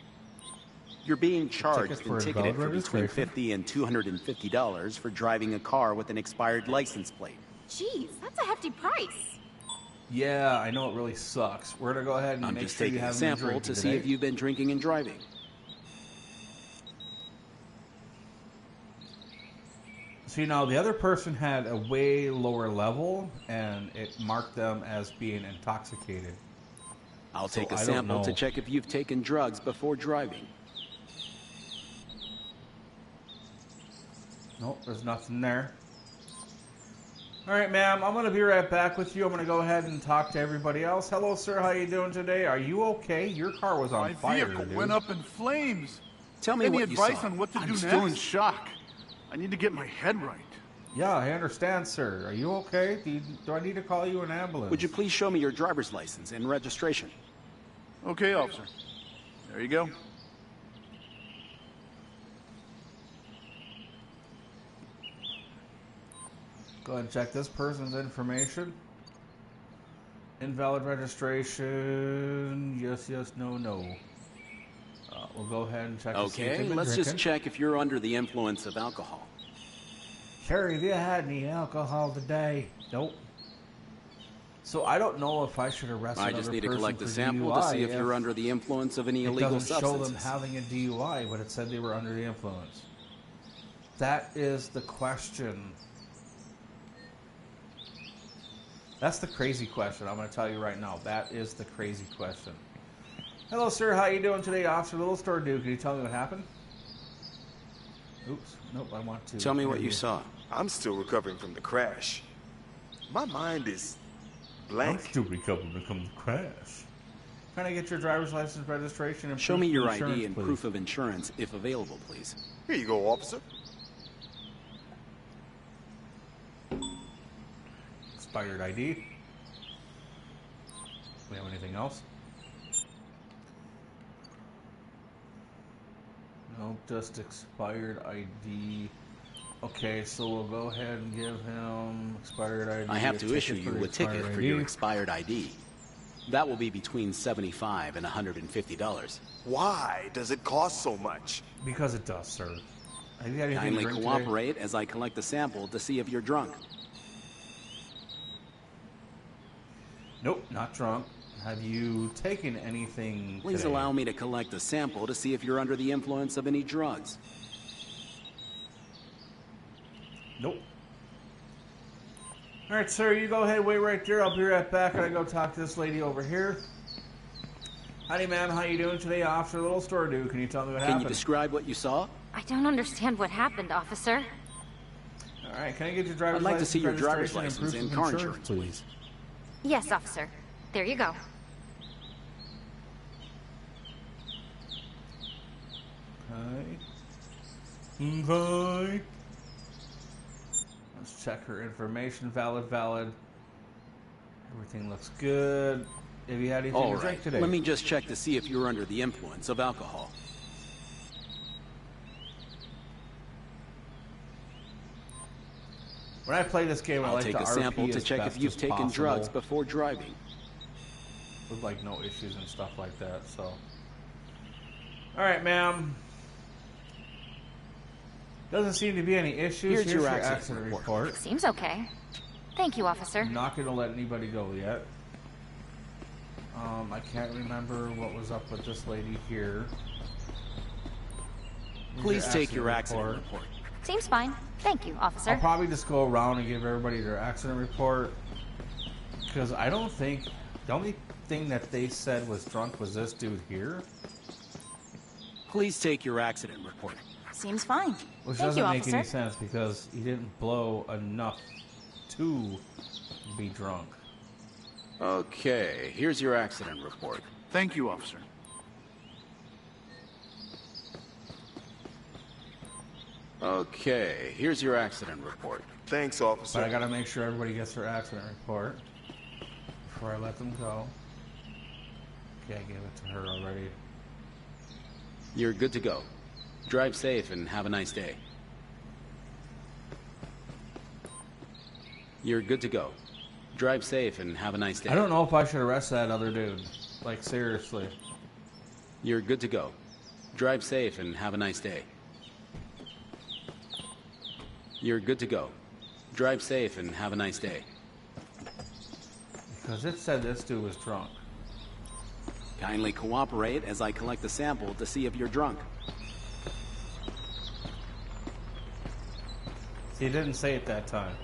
You're being Ticket charged for and ticketed invalid for between registration. $50 and $250 for driving a car with an expired license plate. Jeez, that's a hefty price. Yeah, I know it really sucks. We're gonna go ahead and I'm make just sure you taking a have sample to see if you've been drinking and driving. See, now the other person had a way lower level, and it marked them as being intoxicated. I'll So take a I don't sample to know. check if you've taken drugs before driving. Nope, there's nothing there. All right, ma'am, I'm going to be right back with you. I'm going to go ahead and talk to everybody else. Hello, sir. How you doing today? Are you okay? Your car was on My fire, vehicle dude. went up in flames. Tell me Any what you advice saw. on what to do I'm next? still in shock. I need to get my head right. Yeah, I understand, sir. Are you okay? Do I need to call you an ambulance? Would you please show me your driver's license and registration? Okay, officer. There you go. Go ahead and check this person's information. Invalid registration. Yes, yes, no, no. We'll go ahead and check to see if Okay, they've been let's drinking. just check if you're under the influence of alcohol. Sherry, have you had any alcohol today? Nope. So I don't know if I should arrest I another just need to person collect a for sample to DUI see if you're under the influence of any it illegal doesn't show them substances. having a DUI, but it said they were under the influence. That is the question. That's the crazy question. I'm going to tell you right now. That is the crazy question. Hello, sir. How you doing today, Officer Little Store Dude? Can you tell me what happened? Oops. Nope. I want to. Tell me what you saw. I'm still recovering from the crash. My mind is blank. I'm still recovering from the crash. Can I get your driver's license, registration, and Show proof me of your insurance, ID and please? proof of insurance, if available, please. Here you go, officer. Expired ID. We have anything else? No, just expired ID. Okay, so we'll go ahead and give him expired ID. I have a to ticket issue you the a ticket expired for ID. your expired ID. That will be between $75 and $150. Why does it cost so much? Because it does, sir. Have you had anything to Kindly drink today? cooperate as I collect the sample to see if you're drunk. Nope, not drunk. Have you taken anything Please today? allow me to collect a sample to see if you're under the influence of any drugs. Nope. All right, sir, you go ahead, wait right there. I'll be right back. I gotta go talk to this lady over here. Howdy, ma'am. How you doing today, Officer Little Store Dude? Can you tell me what Can happened? you describe what you saw? I don't understand what happened, officer. All right, can I get your driver's I'd like to license, see your driver's registration, license and and proof car of insurance, please. Yes, officer. There you go. Okay. Let's check her information. Valid, valid. Everything looks good. Have you had anything All to right, drink today? let me just check to see if you're under the influence of alcohol. When I play this game, I I'll like take to a sample RP to as check best if you've as taken possible, drugs before driving. with like no issues and stuff like that. So, all right, ma'am. Doesn't seem to be any issues. Here's your accident report. Seems okay. Thank you, officer. I'm not going to let anybody go yet. I can't remember what was up with this lady here. Here's Please take your accident report. Seems fine. Thank you, officer. I'll probably just go around and give everybody their accident report, because I don't think the only thing that they said was drunk was this dude here, Please take your accident report. Seems fine. which Thank doesn't you, make officer. any sense because he didn't blow enough to be drunk. Okay, here's your accident report. Thank you, officer. Okay, here's your accident report. Thanks, officer. But I gotta make sure everybody gets their accident report before I let them go. Okay, I gave it to her already. You're good to go. Drive safe and have a nice day. You're good to go. Drive safe and have a nice day. I don't know if I should arrest that other dude. Like, seriously. You're good to go. Drive safe and have a nice day. You're good to go. Drive safe and have a nice day. Because it said this dude was drunk. Kindly cooperate as I collect the sample to see if you're drunk. He didn't say it that time.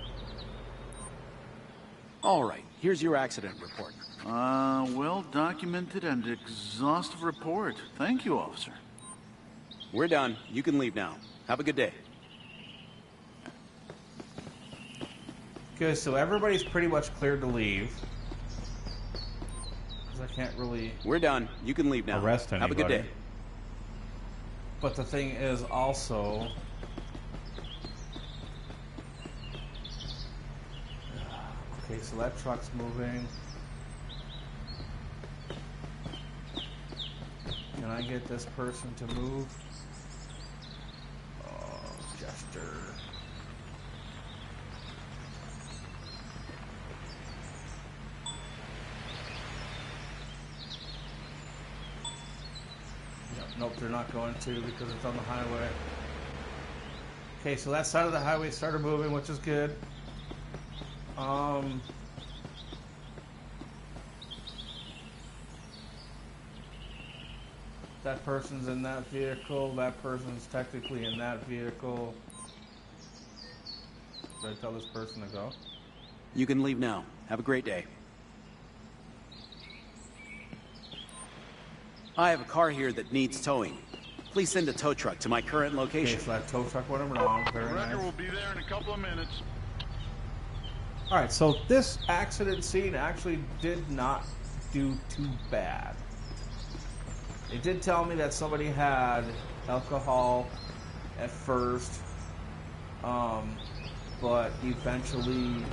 All right, here's your accident report. Well documented and exhaustive report. Thank you, officer. We're done. You can leave now. Have a good day. Okay, so everybody's pretty much cleared to leave. Because I can't really... We're done. You can leave now. Arrest anybody. Have a good day. But the thing is also... Okay, so that truck's moving. Can I get this person to move? Oh, gesture. Nope, they're not going to because it's on the highway. Okay, so that side of the highway started moving, which is good. That person's in that vehicle. That person's technically in that vehicle. Should I tell this person to go? You can leave now. Have a great day. I have a car here that needs towing. Please send a tow truck to my current location. Okay, so that tow truck went wrong. Very nice. Wrecker will be there in a couple of minutes. Alright, so this accident scene actually did not do too bad. They did tell me that somebody had alcohol at first, but eventually,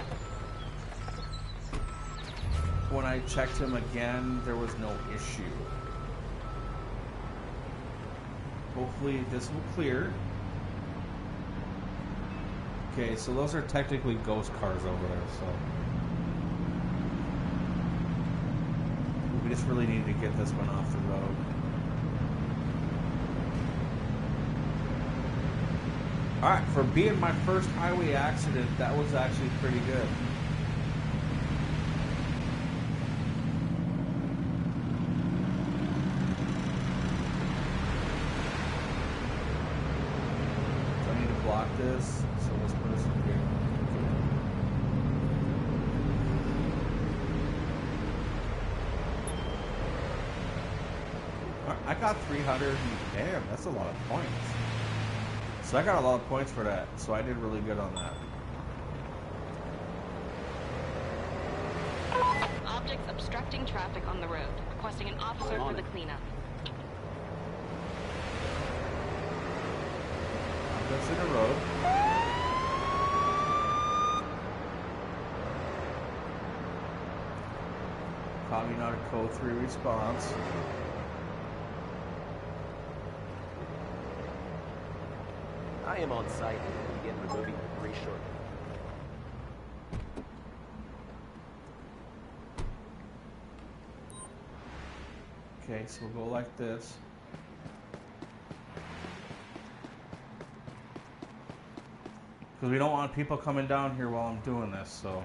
when I checked him again, there was no issue. Hopefully this will clear. Okay, so those are technically ghost cars over there, so we just really need to get this one off the road. Alright, for being my first highway accident, that was actually pretty good. So I need to block this, so let's put this in here. I got 300, and damn, that's a lot of points. So I got a lot of points for that, so I did really good on that. Objects obstructing traffic on the road. Requesting an officer for the cleanup. Objects in the road. Probably not a code 3 response. I am on site and will begin removing debris shortly. Okay, so we'll go like this. Because we don't want people coming down here while I'm doing this, so.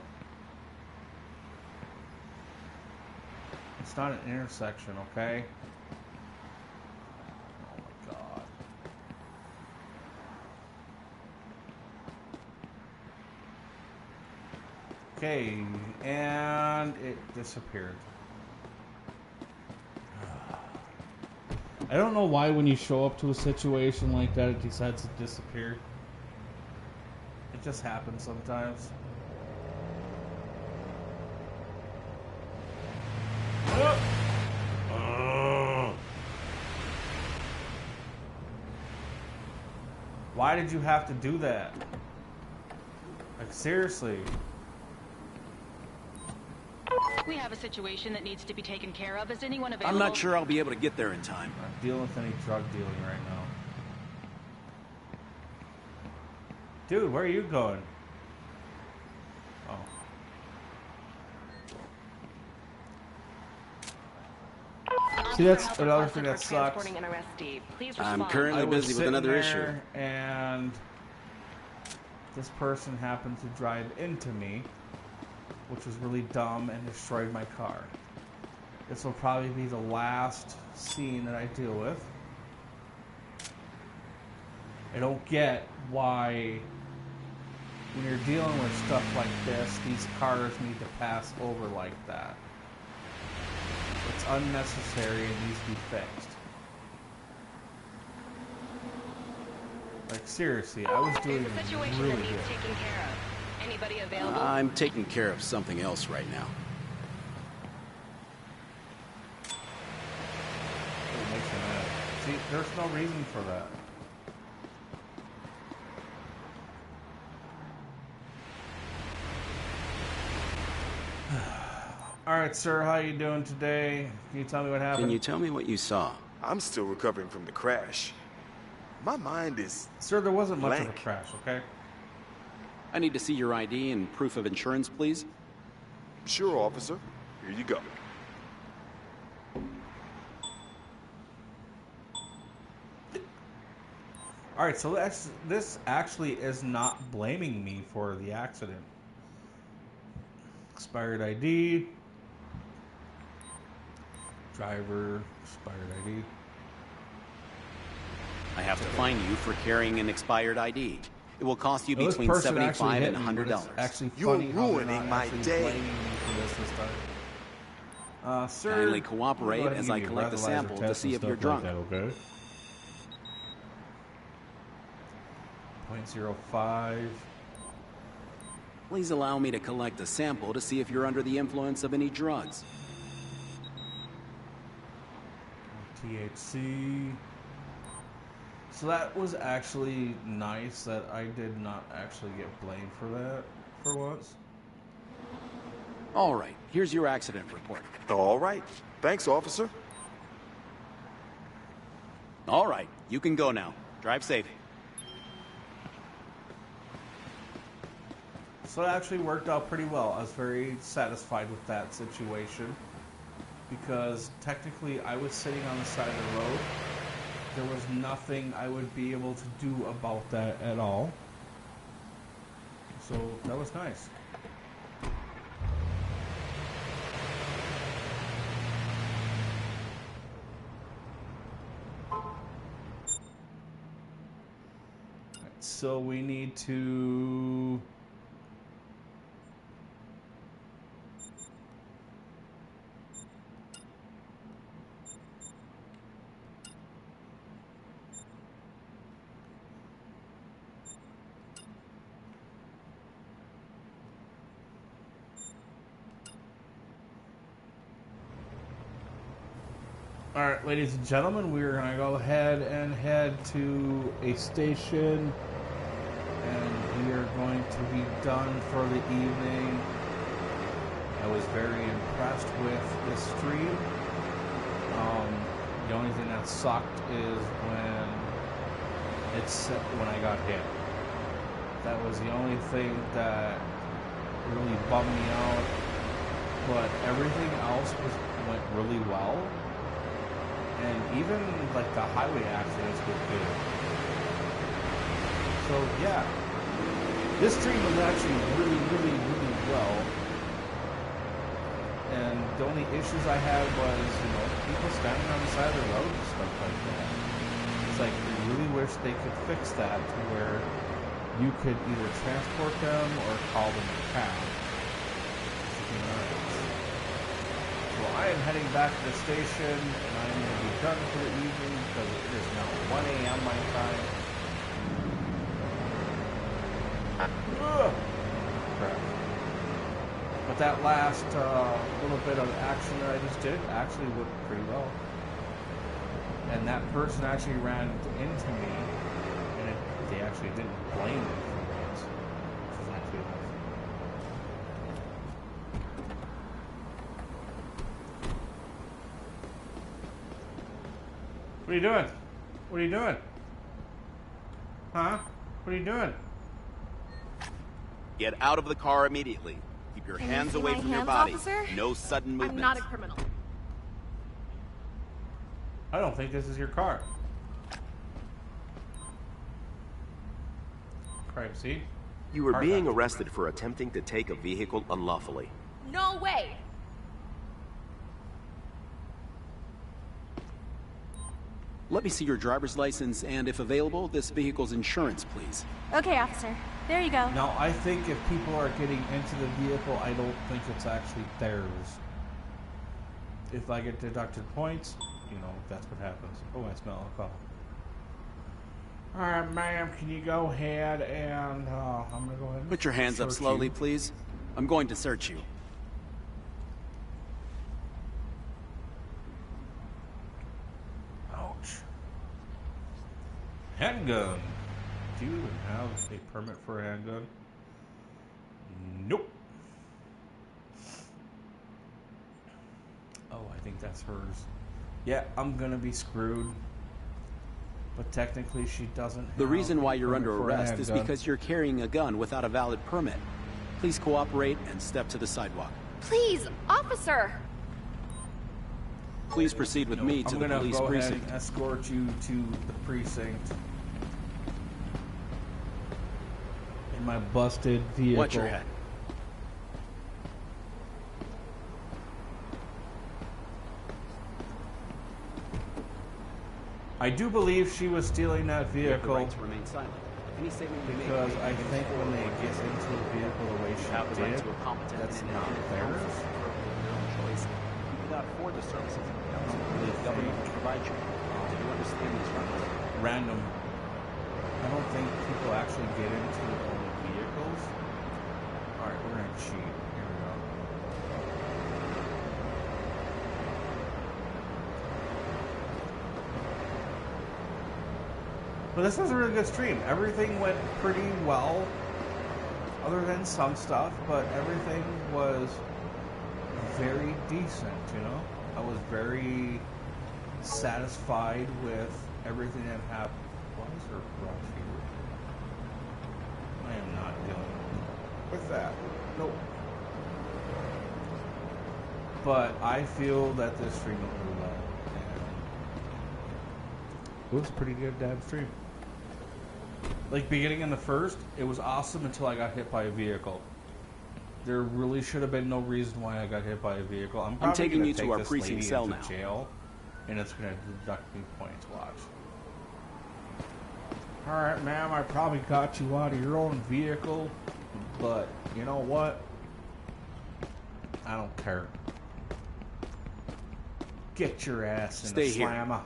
It's not an intersection, okay? Oh my god. Okay, and it disappeared. I don't know why when you show up to a situation like that it decides to disappear. It just happens sometimes. Why did you have to do that? Like, seriously. We have a situation that needs to be taken care of. Is anyone available? I'm not sure I'll be able to get there in time. I'm not dealing with any drug dealing right now. Dude, where are you going? Oh. See, that's another thing that sucks. I'm currently busy with another issue. And this person happened to drive into me, which was really dumb and destroyed my car. This will probably be the last scene that I deal with. I don't get why when you're dealing with stuff like this, these cars need to pass over like that. It's unnecessary and needs to be fixed. Like, seriously, I was doing There's a situation really that needs good. taking care of. Anybody available? I'm taking care of something else right now. It makes me mad. See, there's no reason for that. All right, sir, how you doing today? Can you tell me what happened? Can you tell me what you saw? I'm still recovering from the crash. My mind is... Sir, there wasn't much of a blank. crash, okay? I need to see your ID and proof of insurance, please. Sure, officer. Here you go. All right, so this actually is not blaming me for the accident. Expired ID. Driver, expired ID. I have to fine you for carrying an expired ID. It will cost you Now, this between person $75 actually hit and me, but it's $100. Actually, You're funny how they're ruining not my actually day. blaming me for this time. Sir, Kindly I'm cooperate gonna go ahead as and I give you a collect the breathalyzer sample to test see and if you're stuff like drunk. that, okay? 0.05. Please allow me to collect a sample to see if you're under the influence of any drugs. THC. So that was actually nice that I did not actually get blamed for that for once. All right, here's your accident report. All right. Thanks, officer. All right, you can go now. Drive safe. So it actually worked out pretty well. I was very satisfied with that situation because technically I was sitting on the side of the road. There was nothing I would be able to do about that at all. So that was nice. Alright, so we need to... Alright, ladies and gentlemen, we're going to go ahead and head to a station, and we are going to be done for the evening. I was very impressed with this stream. The only thing that sucked is when I got hit. That was the only thing that really bummed me out, but everything else went really well. And even like the highway accidents were good. So yeah, this stream was actually really well. And the only issues I had was, people standing on the side of the road and stuff like that. It's like, I really wish they could fix that to where you could either transport them or call them a cab. So I am heading back to the station, and I'm going to be done for the evening because it is now 1 a.m. my time. Ugh. Crap. But that last little bit of action that I just did actually went pretty well. And that person actually ran into me, and they actually didn't blame me for it, which was actually nice. What are you doing? What are you doing? Huh? What are you doing? Get out of the car immediately. Keep your Can you hands see away my from your hands, body. officer? No sudden movements. I'm not a criminal. I don't think this is your car. Crime scene. You were Car being theft. arrested for attempting to take a vehicle unlawfully. No way! Let me see your driver's license and, if available, this vehicle's insurance, please. Okay, officer. There you go. Now, I think if people are getting into the vehicle, I don't think it's actually theirs. If I get deducted points, you know, that's what happens. Oh, I smell alcohol. Alright, ma'am, can you go ahead and, I'm gonna go ahead and Put your hands up search slowly, you. please. I'm going to search you. Ouch. Handgun. Do you even have a permit for a handgun? Nope. Oh, I think that's hers. Yeah, I'm gonna be screwed. But technically, she doesn't have The reason why you're a permit under for a arrest is handgun. because you're carrying a gun without a valid permit. Please cooperate and step to the sidewalk. Please, officer! Please proceed with me to I'm the gonna police go ahead precinct. and escort you to the precinct in my busted vehicle. Watch your head. I do believe she was stealing that You have the vehicle right to remain silent. Any statement you make because may I be think when they used get for into the vehicle the way she have the right did, to a competent that's and not independent theirs. counsel for your own choice. You cannot afford the services of the council. really The government think- will provide you. Do you understand these rights? Random. I don't think people actually get into their own vehicles. Alright, we're gonna cheat. Here we go. But this was a really good stream. Everything went pretty well, other than some stuff, but everything was very decent, you know? I was very satisfied with everything that happened. Why is there a brush here? I am not dealing with that. Nope. But I feel that this stream went really well. And it was a pretty good damn stream. Like, beginning in the first, it was awesome until I got hit by a vehicle. There really should have been no reason why I got hit by a vehicle. I'm probably taking gonna you to take our this precinct lady cell into now. jail, and it's going to deduct me points. Watch. Alright, ma'am, I probably got you out of your own vehicle, but you know what? I don't care. Get your ass in Stay the here. slammer.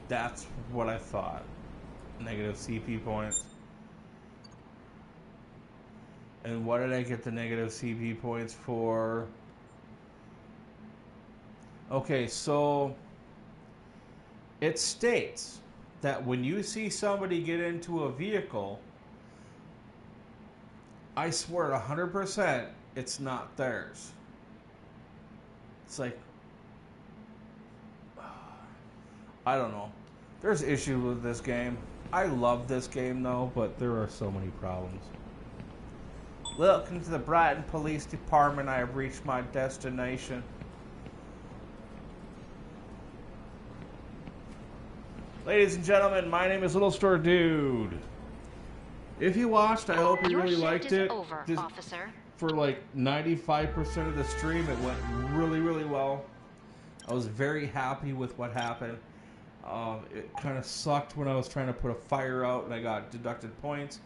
That's what I thought. Negative CP points. And what did I get the negative CP points for? Okay, so it states that when you see somebody get into a vehicle, I swear 100% it's not theirs. It's like, I don't know. There's issues with this game. I love this game though, but there are so many problems. Welcome to the Brighton Police Department. I have reached my destination. Ladies and gentlemen, my name is Little Store Dude. If you watched, I hope you Your really shift liked is it. over, Just officer. for like 95% of the stream, it went really, really well. I was very happy with what happened. It kind of sucked when I was trying to put a fire out and I got deducted points,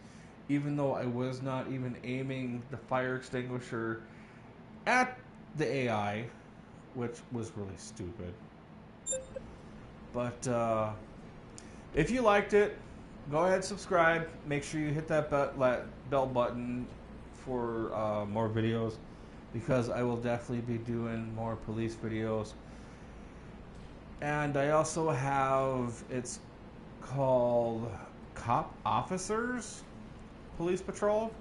even though I was not even aiming the fire extinguisher at the AI, which was really stupid. But if you liked it, go ahead and subscribe. Make sure you hit that bell button for more videos, because I will definitely be doing more police videos. And I also have, it's called Cop Officers Police Patrol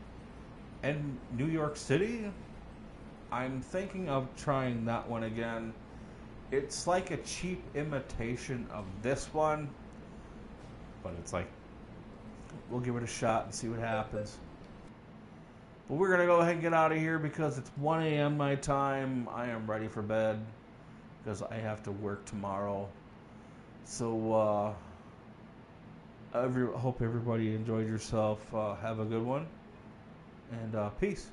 in New York City. I'm thinking of trying that one again. It's like a cheap imitation of this one, but it's like, we'll give it a shot and see what happens. But we're going to go ahead and get out of here because it's 1 a.m. my time. I am ready for bed because I have to work tomorrow. So, hope everybody enjoyed yourself. Have a good one. And peace.